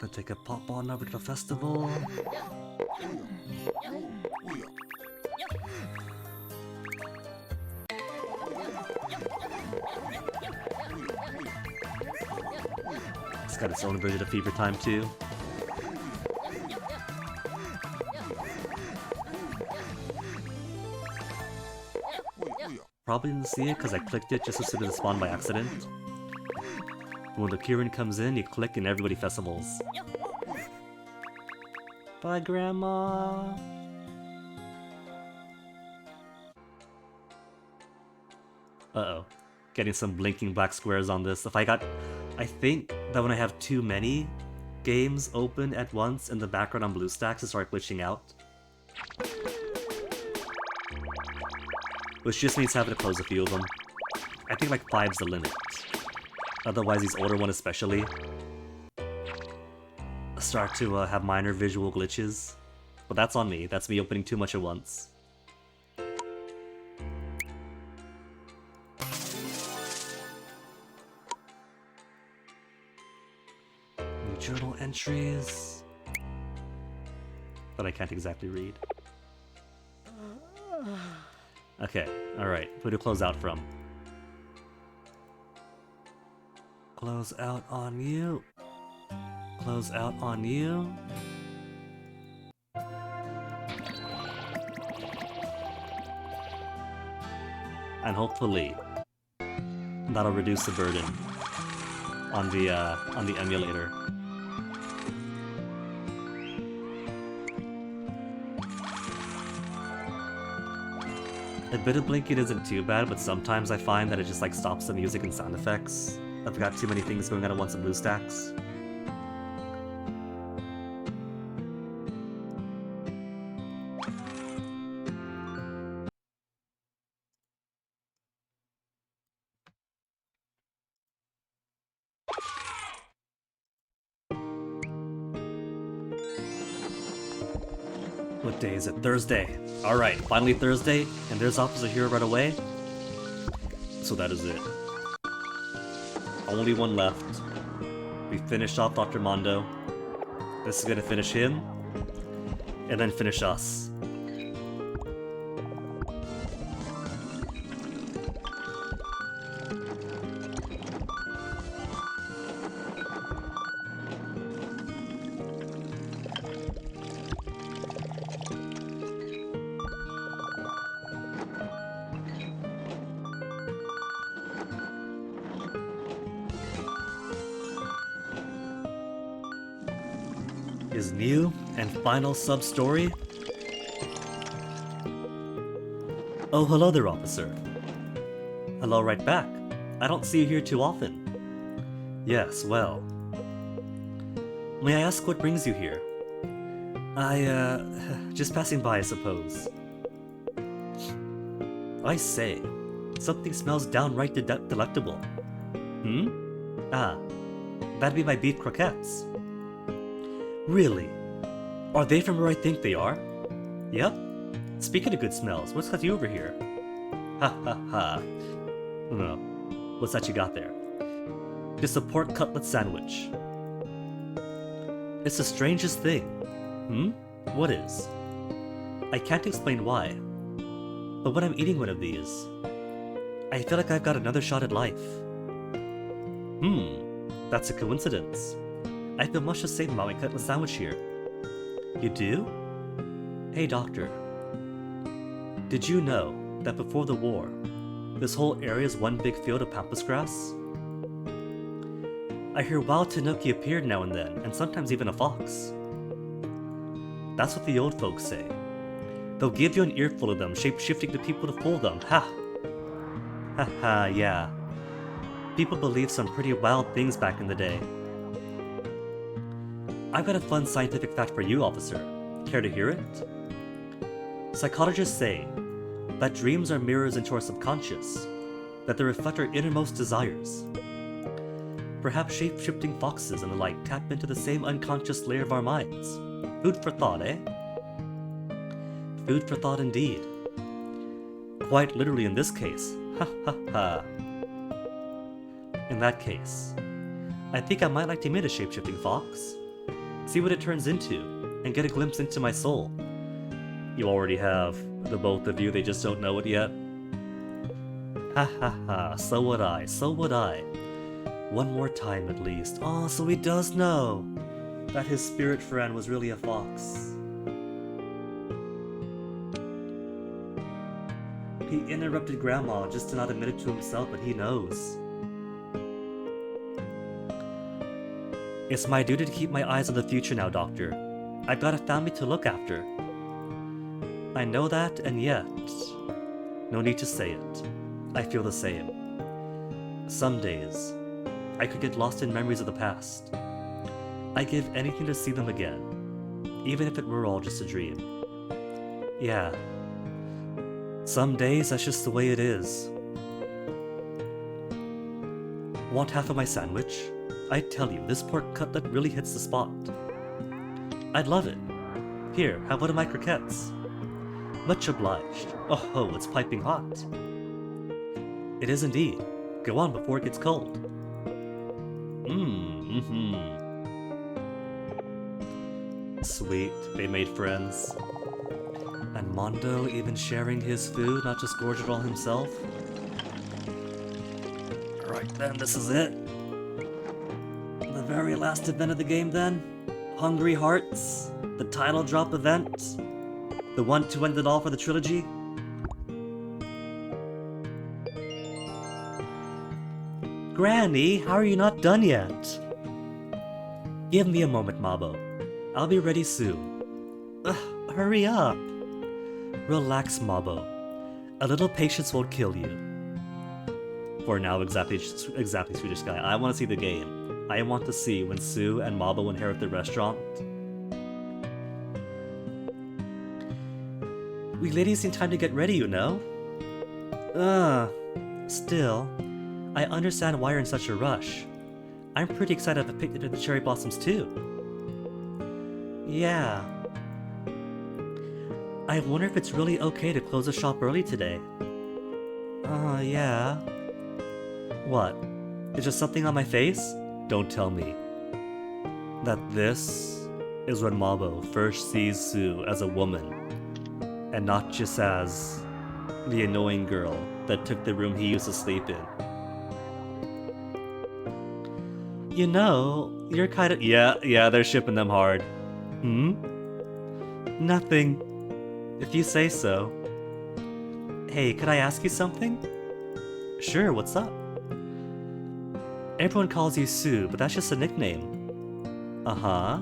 Then take a pop on over to the festival. It's got its own version of Fever Time too. Probably didn't see it because I clicked it just as soon as it spawned by accident. When the Kirin comes in, you click and everybody festivals. Bye, Grandma! Uh-oh. Getting some blinking black squares on this. I think that when I have too many games open at once in the background on BlueStacks, it starts glitching out. Which just means having to close a few of them. I think like 5's the limit. Otherwise, these older ones especially start to have minor visual glitches. But that's on me. That's me opening too much at once. New journal entries that I can't exactly read. Okay, alright. Who to close out from? Close out on you. Close out on you. And hopefully that'll reduce the burden on the emulator. A bit of blinking isn't too bad, but sometimes I find that it just like stops the music and sound effects. I've got too many things going on at once in BlueStacks. What day is it? Thursday. Alright, finally Thursday, and there's Officer Hero right away. So that is it. Only one left. We finished off Dr. Mondo. This is gonna finish him, and then finish us. His new and final sub-story? Oh, hello there, officer. Hello right back. I don't see you here too often. Yes, well. May I ask what brings you here? Just passing by, I suppose. I say, something smells downright delectable. Ah, that'd be my beef croquettes. Really? Are they from where I think they are? Yep. Speaking of good smells, what's got you over here? Ha ha ha. No. What's that you got there? Just a pork cutlet sandwich. It's the strangest thing. What is? I can't explain why. But when I'm eating one of these, I feel like I've got another shot at life. That's a coincidence. I feel much the same about my cutlet sandwich here. You do? Hey doctor. Did you know that before the war, this whole area is one big field of pampas grass? I hear wild tanuki appeared now and then, and sometimes even a fox. That's what the old folks say. They'll give you an earful of them, shape-shifting to people to fool them. Ha! Ha ha, yeah. People believed some pretty wild things back in the day. I've got a fun scientific fact for you, officer. Care to hear it? Psychologists say that dreams are mirrors into our subconscious, that they reflect our innermost desires. Perhaps shape-shifting foxes and the like tap into the same unconscious layer of our minds. Food for thought, eh? Food for thought indeed. Quite literally in this case. Ha ha ha. In that case, I think I might like to meet a shape-shifting fox. See what it turns into, and get a glimpse into my soul. You already have, the both of you, they just don't know it yet. Ha ha ha, so would I, so would I. One more time at least. Oh, so he does know that his spirit friend was really a fox. He interrupted Grandma just to not admit it to himself, but he knows. It's my duty to keep my eyes on the future now, Doctor. I've got a family to look after. I know that, and yet... no need to say it. I feel the same. Some days, I could get lost in memories of the past. I'd give anything to see them again, even if it were all just a dream. Yeah. Some days, that's just the way it is. Want half of my sandwich? I tell you, this pork cutlet really hits the spot. I'd love it. Here, have one of my croquettes. Much obliged. Oh, it's piping hot. It is indeed. Go on before it gets cold. Sweet, they made friends. And Mondo even sharing his food, not just gorge it all himself. Alright then, this is it. The very last event of the game then. Hungry Hearts. The title drop event. The one to end it all for the trilogy. Granny, how are you not done yet? Give me a moment, Mabo. I'll be ready soon. Ugh, hurry up. Relax, Mabo. A little patience won't kill you. For now, exactly Swedish guy. I want to see the game. I want to see when Sue and Mabo inherit the restaurant. We ladies need time to get ready, you know? Still, I understand why you're in such a rush. I'm pretty excited to pick the cherry blossoms too. Yeah. I wonder if it's really okay to close the shop early today. Yeah. What? Is there something on my face? Don't tell me. That this is when Mabo first sees Sue as a woman, and not just as the annoying girl that took the room he used to sleep in. You know, you're kind of... Yeah, they're shipping them hard. Nothing. If you say so. Hey, could I ask you something? Sure, what's up? Everyone calls you Sue, but that's just a nickname. Uh-huh.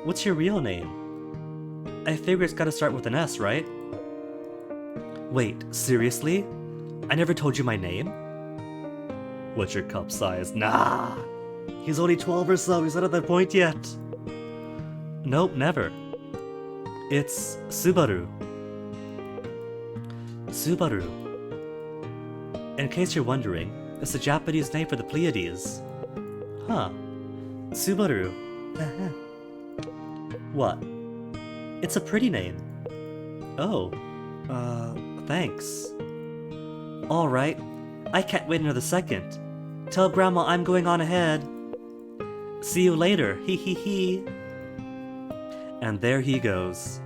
What's your real name? I figure it's gotta start with an S, right? Wait, seriously? I never told you my name? What's your cup size? Nah! He's only 12 or so, he's not at that point yet. Nope, never. It's Subaru. Subaru. In case you're wondering, it's a Japanese name for the Pleiades. Huh. Subaru. What? It's a pretty name. Oh. Thanks. Alright. I can't wait another second. Tell Grandma I'm going on ahead. See you later, hee hee hee. And there he goes.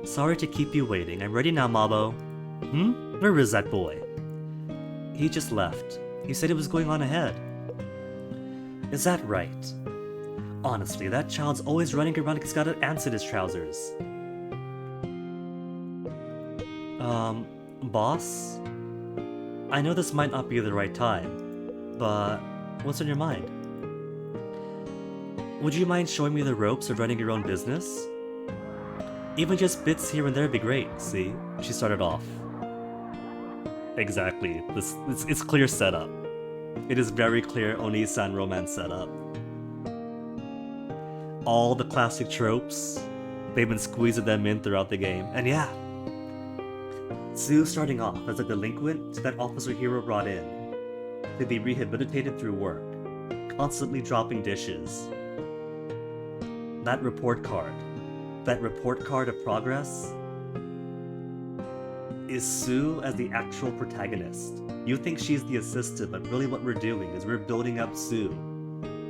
Sorry to keep you waiting. I'm ready now, Mabo. Where is that boy? He just left. He said he was going on ahead. Is that right? Honestly, that child's always running around like he's got ants in his trousers. Boss? I know this might not be the right time, but what's on your mind? Would you mind showing me the ropes of running your own business? Even just bits here and there would be great, see? She started off. Exactly. It's clear setup. It is very clear Oni-san romance setup. All the classic tropes, they've been squeezing them in throughout the game. And yeah, Tsu starting off as a delinquent that Officer Hero brought in to be rehabilitated through work, constantly dropping dishes. That report card of progress, is Tsu as the actual protagonist. You think she's the assistant, but really what we're doing is we're building up Tsu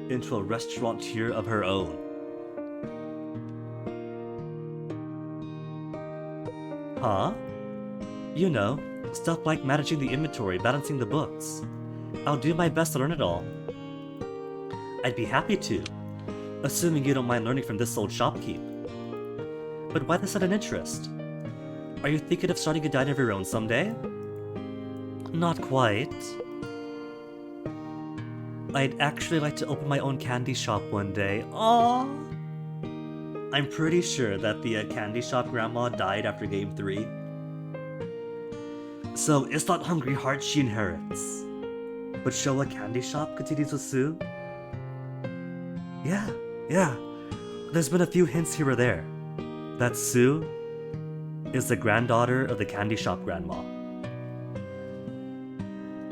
into a restaurateur of her own. Huh? You know, stuff like managing the inventory, balancing the books. I'll do my best to learn it all. I'd be happy to, assuming you don't mind learning from this old shopkeep. But why the sudden interest? Are you thinking of starting a diner of your own someday? Not quite. I'd actually like to open my own candy shop one day. Aww! I'm pretty sure that the candy shop grandma died after Game 3. So it's not hungry heart she inherits. But Showa Candy Shop continues with Tsu? Yeah. There's been a few hints here or there that Tsu is the granddaughter of the candy shop grandma.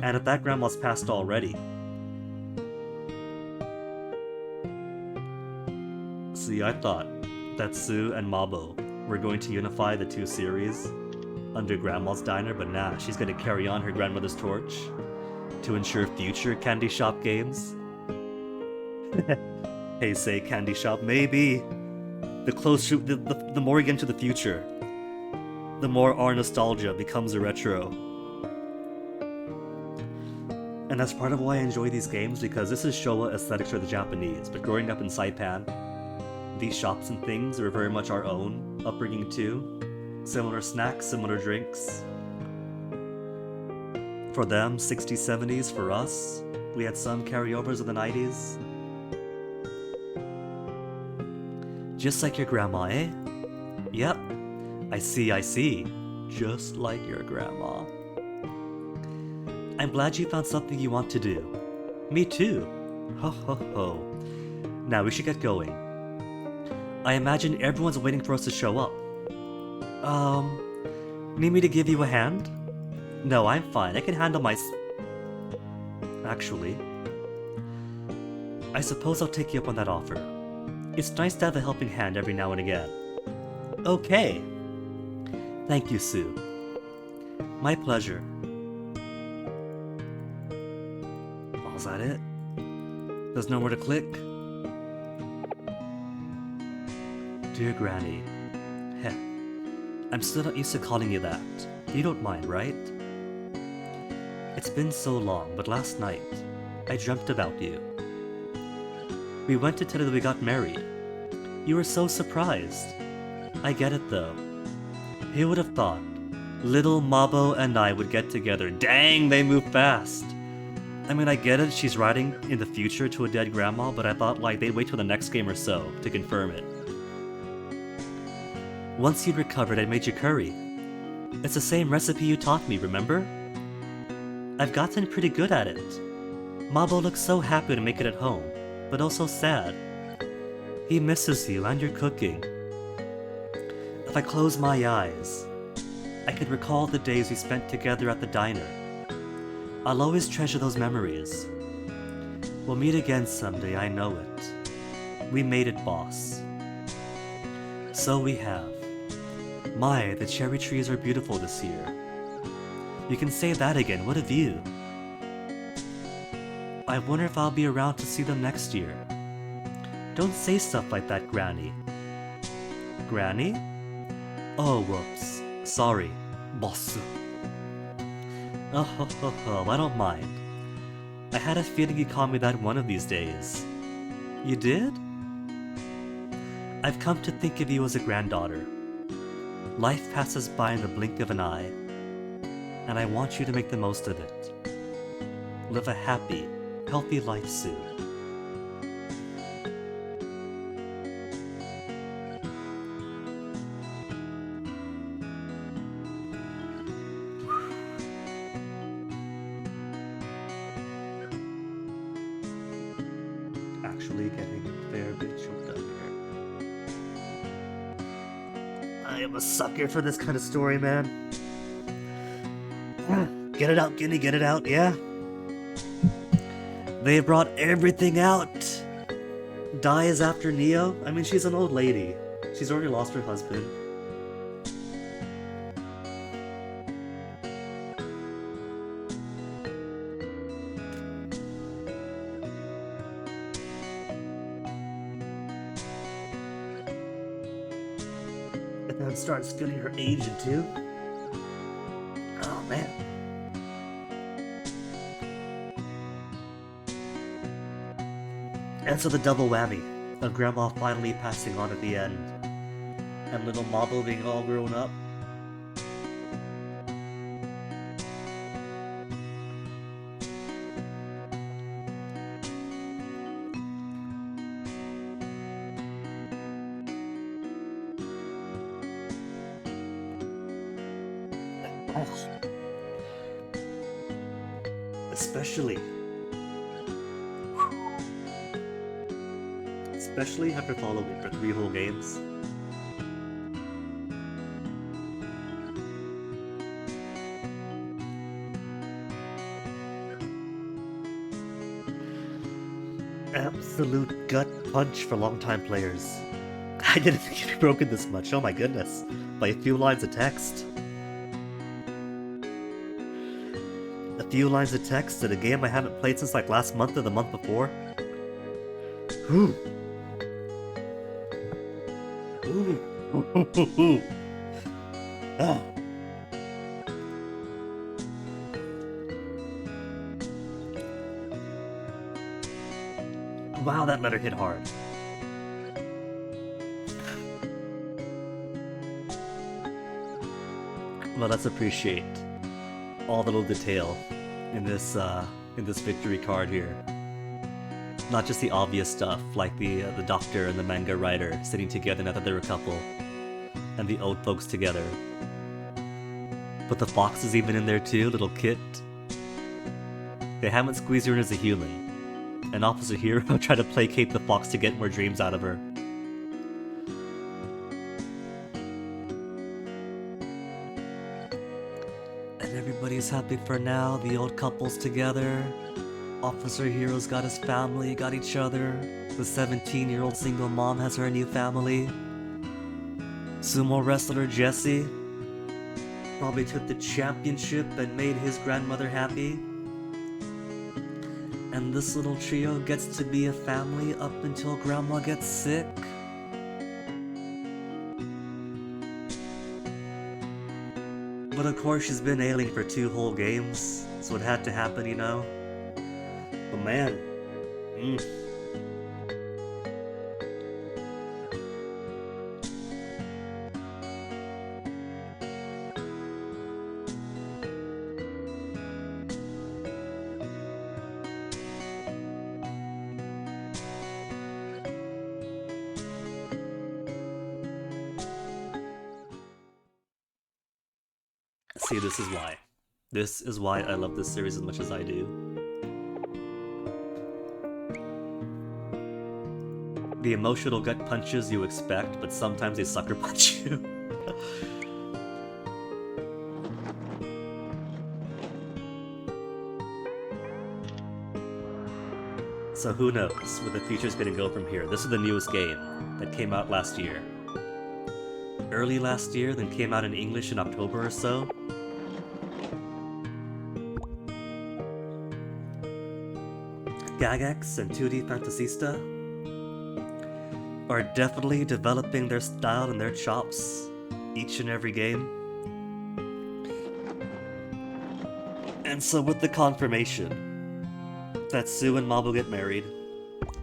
And if that grandma's passed already. See, I thought that Tsu and Mabo were going to unify the two series under Grandma's Diner, but nah, she's gonna carry on her grandmother's torch to ensure future candy shop games. Hey, say candy shop, maybe. The more we get into the future, the more our nostalgia becomes a retro. And that's part of why I enjoy these games, because this is Showa aesthetics for the Japanese, but growing up in Saipan, these shops and things were very much our own upbringing too. Similar snacks, similar drinks. For them, 60s, 70s. For us, we had some carryovers of the 90s. Just like your grandma, eh? Yep. I see. Just like your grandma. I'm glad you found something you want to do. Me too. Ho ho ho. Now we should get going. I imagine everyone's waiting for us to show up. Need me to give you a hand? No, I'm fine. I can handle my... Actually, I suppose I'll take you up on that offer. It's nice to have a helping hand every now and again. Okay. Thank you, Tsu. My pleasure. Oh, is that it? There's nowhere to click? Dear Granny. Heh. I'm still not used to calling you that. You don't mind, right? It's been so long, but last night, I dreamt about you. We went to tell you that we got married. You were so surprised. I get it though. Who would have thought little Mabo and I would get together? Dang, they move fast. I mean, I get it, she's riding in the future to a dead grandma, but I thought like they'd wait till the next game or so to confirm it. Once you'd recovered, I made you curry. It's the same recipe you taught me, remember? I've gotten pretty good at it. Mabo looks so happy to make it at home, but also sad. He misses you and your cooking. If I close my eyes, I could recall the days we spent together at the diner. I'll always treasure those memories. We'll meet again someday, I know it. We made it, boss. So we have. My, the cherry trees are beautiful this year. You can say that again, what a view. I wonder if I'll be around to see them next year. Don't say stuff like that, Granny. Granny? Oh, whoops. Sorry, boss. Oh, I don't mind. I had a feeling you'd call me that one of these days. You did? I've come to think of you as a granddaughter. Life passes by in the blink of an eye, and I want you to make the most of it. Live a happy, Healthy life soon. Actually getting a fair bit choked up here. I am a sucker for this kind of story, man. Get it out, Ginny, get it out, yeah? They brought everything out. Dai is after Neo. I mean, she's an old lady. She's already lost her husband. And then starts feeling her aging too. Oh man. And so the double whammy of Grandma finally passing on at the end, and little Mabo being all grown up. Especially after following for 3 whole games. Absolute gut punch for longtime players. I didn't think it'd be broken this much, oh my goodness. By a few lines of text. A few lines of text in a game I haven't played since like last month or the month before. Whew. Ooh. Oh. Wow, that letter hit hard. Well, let's appreciate all the little detail in this victory card here. Not just the obvious stuff, like the doctor and the manga writer sitting together now that they're a couple, and the old folks together. But the fox is even in there too, little Kit. They haven't squeezed her in as a human. And Officer Hero tried to placate the fox to get more dreams out of her. And everybody's happy for now, the old couple's together. Officer Hero's got his family, got each other. The 17-year-old single mom has her new family. Sumo wrestler Jesse probably took the championship and made his grandmother happy. And this little trio gets to be a family up until Grandma gets sick. But of course she's been ailing for 2 whole games, so it had to happen, you know? But man, see, this is why. This is why I love this series as much as I do. The emotional gut punches you expect, but sometimes they sucker punch you. So who knows where the future's gonna go from here. This is the newest game that came out last year. Early last year, then came out in English in October or so. Gagex and 2D Fantasista are definitely developing their style and their chops each and every game. And so with the confirmation that Sue and Mabo get married,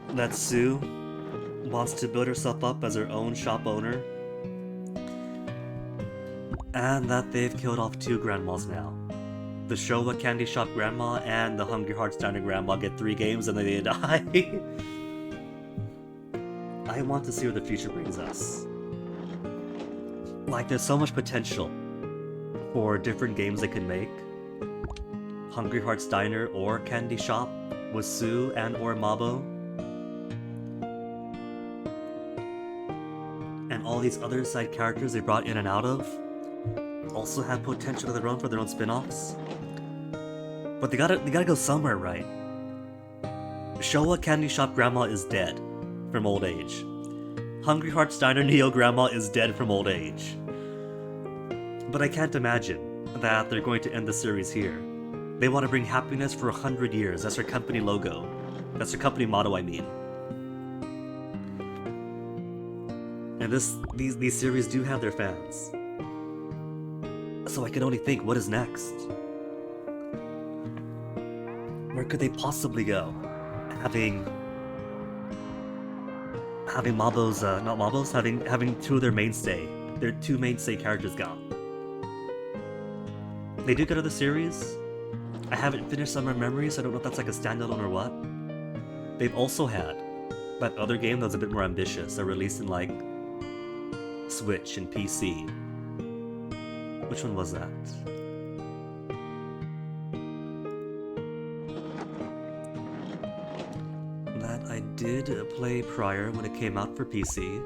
that Sue wants to build herself up as her own shop owner, and that they've killed off 2 grandmas now. the Showa Candy Shop Grandma and the Hungry Hearts Diner Grandma get 3 games and then they die. I want to see where the future brings us. Like, there's so much potential for different games they can make. Hungry Hearts Diner or Candy Shop with Sue and or Mabo. And all these other side characters they brought in and out of also have potential of their own for their own spin-offs. But they gotta go somewhere, right? Showa Candy Shop Grandma is dead from old age. Hungry Hearts Diner Neo Grandma is dead from old age. But I can't imagine that they're going to end the series here. They want to bring happiness for 100 years. That's their company logo. That's their company motto, I mean. And these series do have their fans. So I can only think, what is next? Where could they possibly go? Having Mabo's, not Mabo's, having 2 of their their 2 mainstay characters gone. They do get other series. I haven't finished Summer Memories, so I don't know if that's like a standalone or what. They've also had that other game that was a bit more ambitious. They're released in like Switch and PC. Which one was that? That I did play prior when it came out for PC.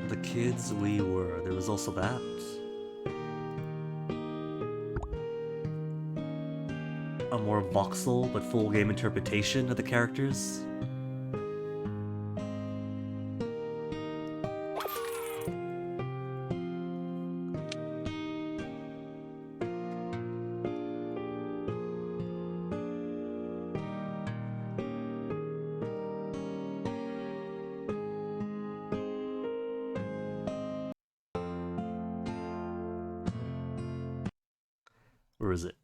The Kids We Were. There was also that. A more voxel but full game interpretation of the characters. Where is it?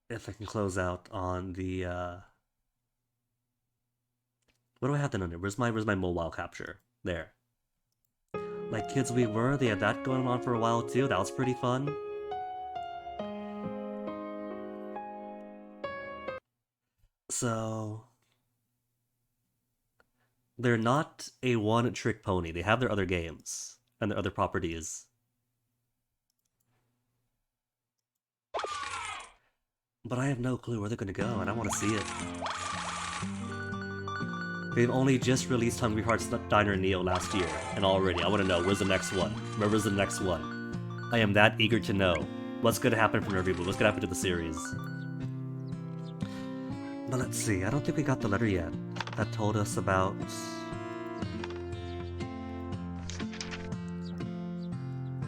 If I can close out on the what do I have then under? Where's my mobile capture? There. Like Kids We Were, they had that going on for a while too. That was pretty fun. So they're not a one-trick pony. They have their other games and their other properties. But I have no clue where they're gonna go, and I want to see it. They've only just released Hungry Hearts Diner Neo last year, and already I want to know, where's the next one? Where's the next one? I am that eager to know what's gonna happen from everyone, what's gonna happen to the series. But let's see, I don't think we got the letter yet that told us about...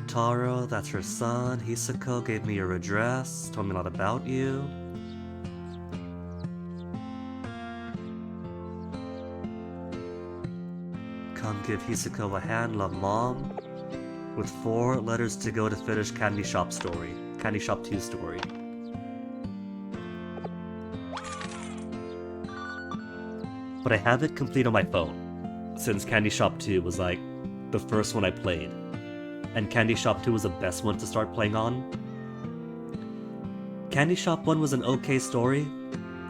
Taro, that's her son. Hisako gave me your address, told me a lot about you. Come give Hisako a hand, love mom. With 4 letters to go to finish Candy Shop story. Candy Shop 2 story. But I have it complete on my phone, since Candy Shop 2 was like the first one I played. And Candy Shop 2 was the best one to start playing on. Candy Shop 1 was an okay story.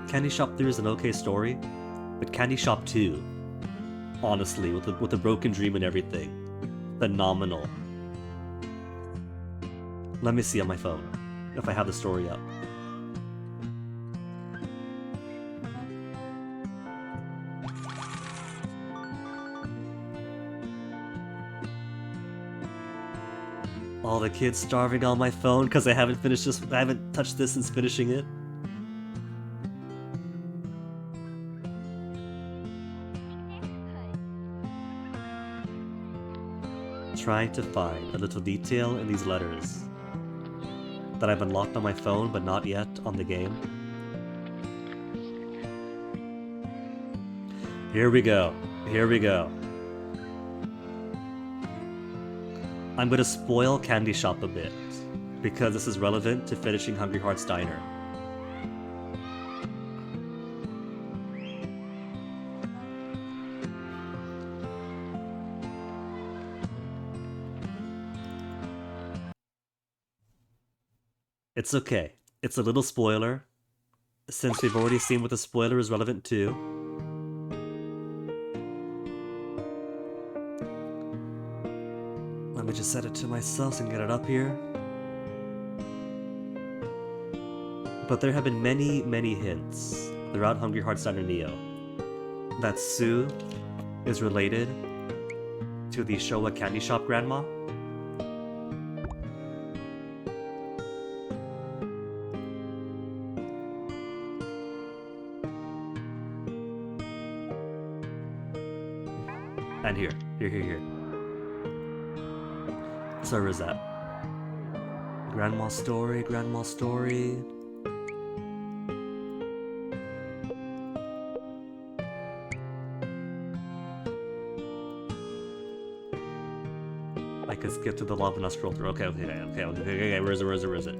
Candy Shop 3 is an okay story. But Candy Shop 2, honestly, with the broken dream and everything, phenomenal. Let me see on my phone, if I have the story up. All the kids starving on my phone because I haven't finished this. I haven't touched this since finishing it. Trying to find a little detail in these letters that I've unlocked on my phone but not yet on the game. Here we go. Here we go. I'm gonna spoil Candy Shop a bit, because this is relevant to finishing Hungry Hearts Diner. It's okay. It's a little spoiler, since we've already seen what the spoiler is relevant to. Let me just set it to myself and get it up here. But there have been many, many hints throughout Hungry Hearts Diner Neo that Sue is related to the Showa Candy Shop grandma. And here. So where is that? Grandma's story. I could skip to the lava and I'll scroll through. Okay, where is it?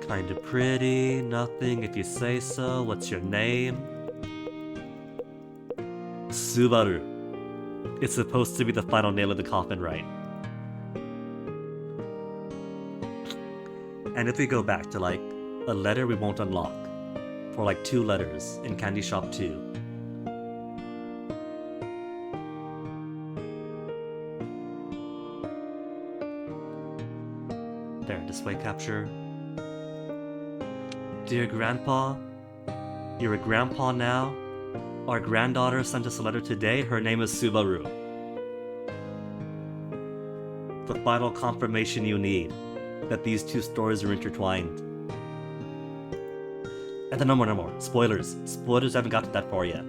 Kinda pretty, nothing if you say so. What's your name? Subaru. It's supposed to be the final nail in the coffin, right? And if we go back to like a letter we won't unlock, for like 2 letters in Candy Shop 2. There, display capture. Dear Grandpa, you're a grandpa now. Our granddaughter sent us a letter today. Her name is Subaru. The final confirmation you need that these 2 stories are intertwined. And then no more. Spoilers. Spoilers haven't got to that far yet.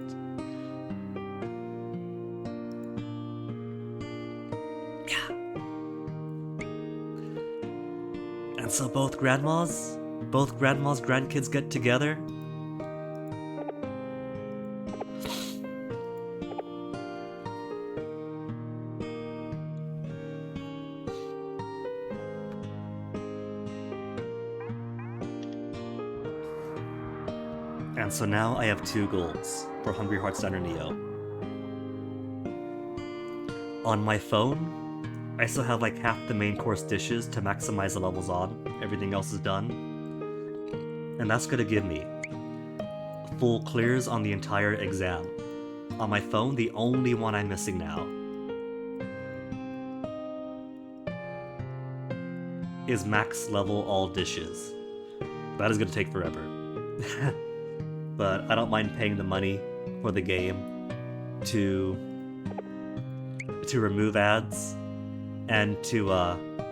Yeah. And so both grandma's grandkids get together. And so now I have 2 goals for Hungry Hearts Diner Neo. On my phone, I still have like half the main course dishes to maximize the levels on. Everything else is done. And that's gonna give me full clears on the entire exam. On my phone, the only one I'm missing now is max level all dishes. That is gonna take forever. But I don't mind paying the money for the game to remove ads and to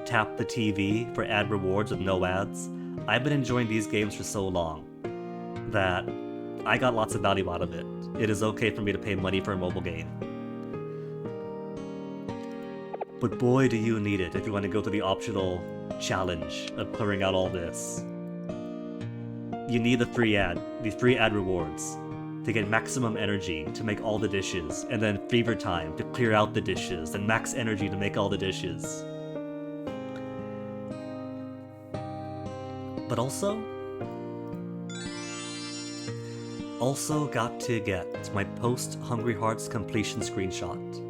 tap the TV for ad rewards with no ads. I've been enjoying these games for so long that I got lots of value out of it. It is okay for me to pay money for a mobile game. But boy, do you need it if you want to go through the optional challenge of clearing out all this. You need the free ad rewards to get maximum energy to make all the dishes, and then fever time to clear out the dishes, and max energy to make all the dishes. But also got to get my post Hungry Hearts completion screenshot.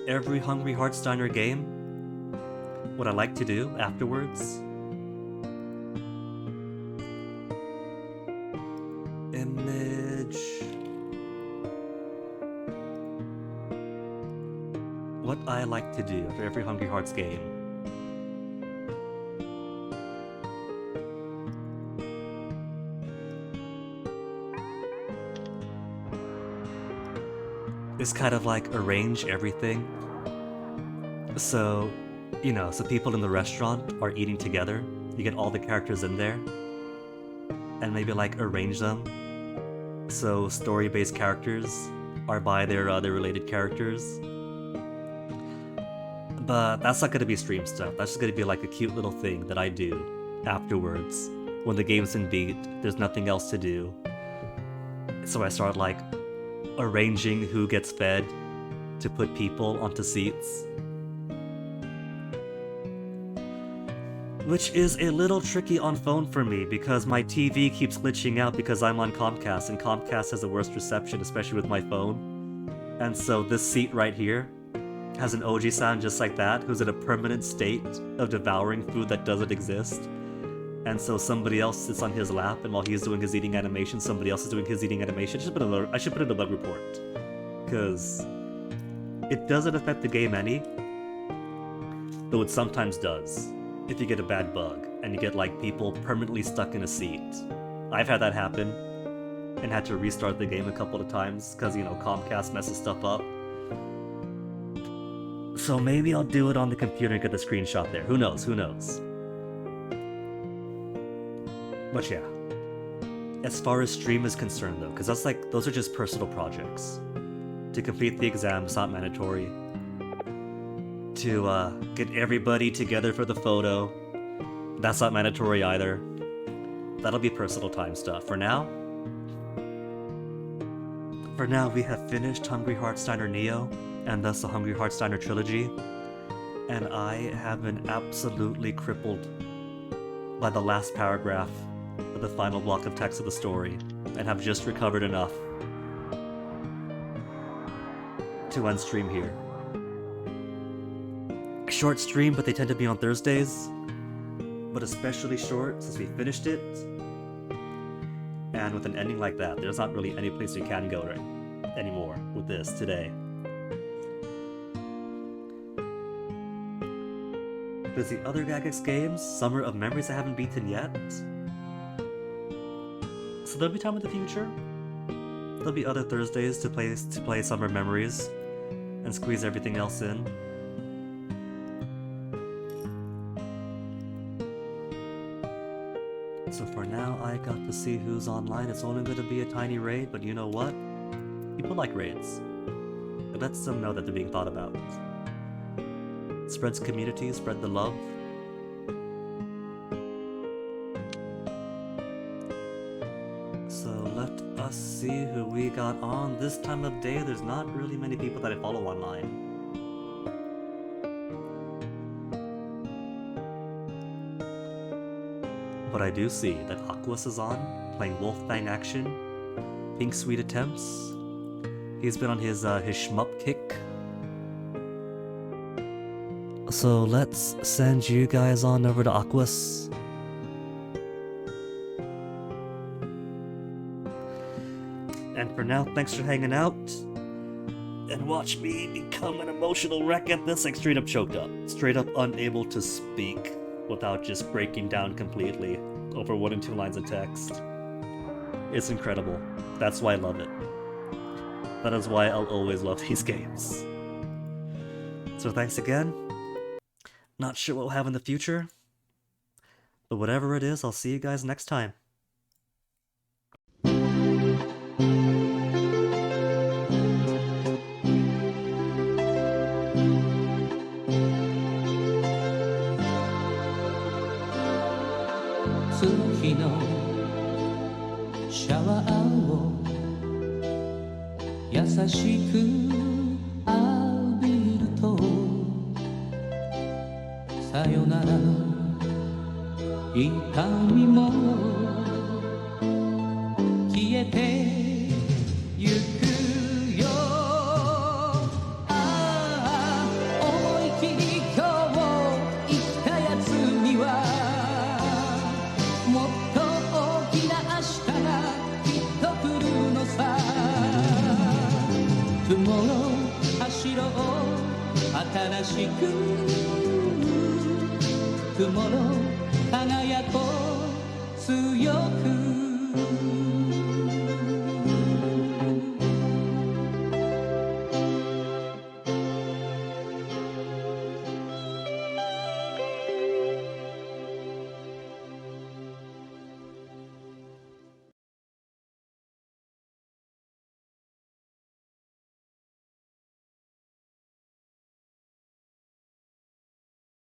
Every Hungry Hearts Diner game, what I like to do afterwards, image, what I like to do for every Hungry Hearts game is kind of like arrange everything. So, so people in the restaurant are eating together. You get all the characters in there, and maybe like arrange them so story-based characters are by their related characters. But that's not gonna be stream stuff. That's just gonna be like a cute little thing that I do afterwards when the game's been beat. There's nothing else to do, so I start like arranging who gets fed to put people onto seats. Which is a little tricky on phone for me because my TV keeps glitching out because I'm on Comcast, and Comcast has the worst reception, especially with my phone. And so this seat right here has an OG-san just like that, who's in a permanent state of devouring food that doesn't exist. And so somebody else sits on his lap, and while he's doing his eating animation, somebody else is doing his eating animation. I should put in a bug report. Because it doesn't affect the game any, though it sometimes does. If you get a bad bug, and you get like people permanently stuck in a seat. I've had that happen, and had to restart the game a couple of times, because, you know, Comcast messes stuff up. So maybe I'll do it on the computer and get the screenshot there. Who knows, who knows. But yeah. As far as stream is concerned though, because that's like, those are just personal projects. To complete the exam is not mandatory. To get everybody together for the photo, that's not mandatory either. That'll be personal time stuff. For now, we have finished Hungry Hearts Diner Neo, and thus the Hungry Hearts Diner trilogy, and I have been absolutely crippled by the last paragraph of the final block of text of the story, and have just recovered enough to end stream here. Short stream, but they tend to be on Thursdays, but especially short since we finished it. And with an ending like that, there's not really any place you can go right anymore with this today. There's the other Gagex games, Summer of Memories I haven't beaten yet. So there'll be time in the future. There'll be other Thursdays to play Summer Memories and squeeze everything else in. So for now, I got to see who's online. It's only going to be a tiny raid, but you know what? People like raids. It lets them know that they're being thought about. Spreads community, spread the love. So let us see who we got on. This time of day, there's not really many people that I follow online. But I do see that Aquas is on, playing Wolfbang action, Pink Sweet Attempts. He's been on his shmup kick. So let's send you guys on over to Aquas. And for now, thanks for hanging out. And watch me become an emotional wreck at this, like straight up choked up. Straight up unable to speak without just breaking down completely over 1 and 2 lines of text. It's incredible. That's why I love it. That is why I'll always love these games. So thanks again. Not sure what we'll have in the future, but whatever it is, I'll see you guys next time. Tomorrow 輝こう強く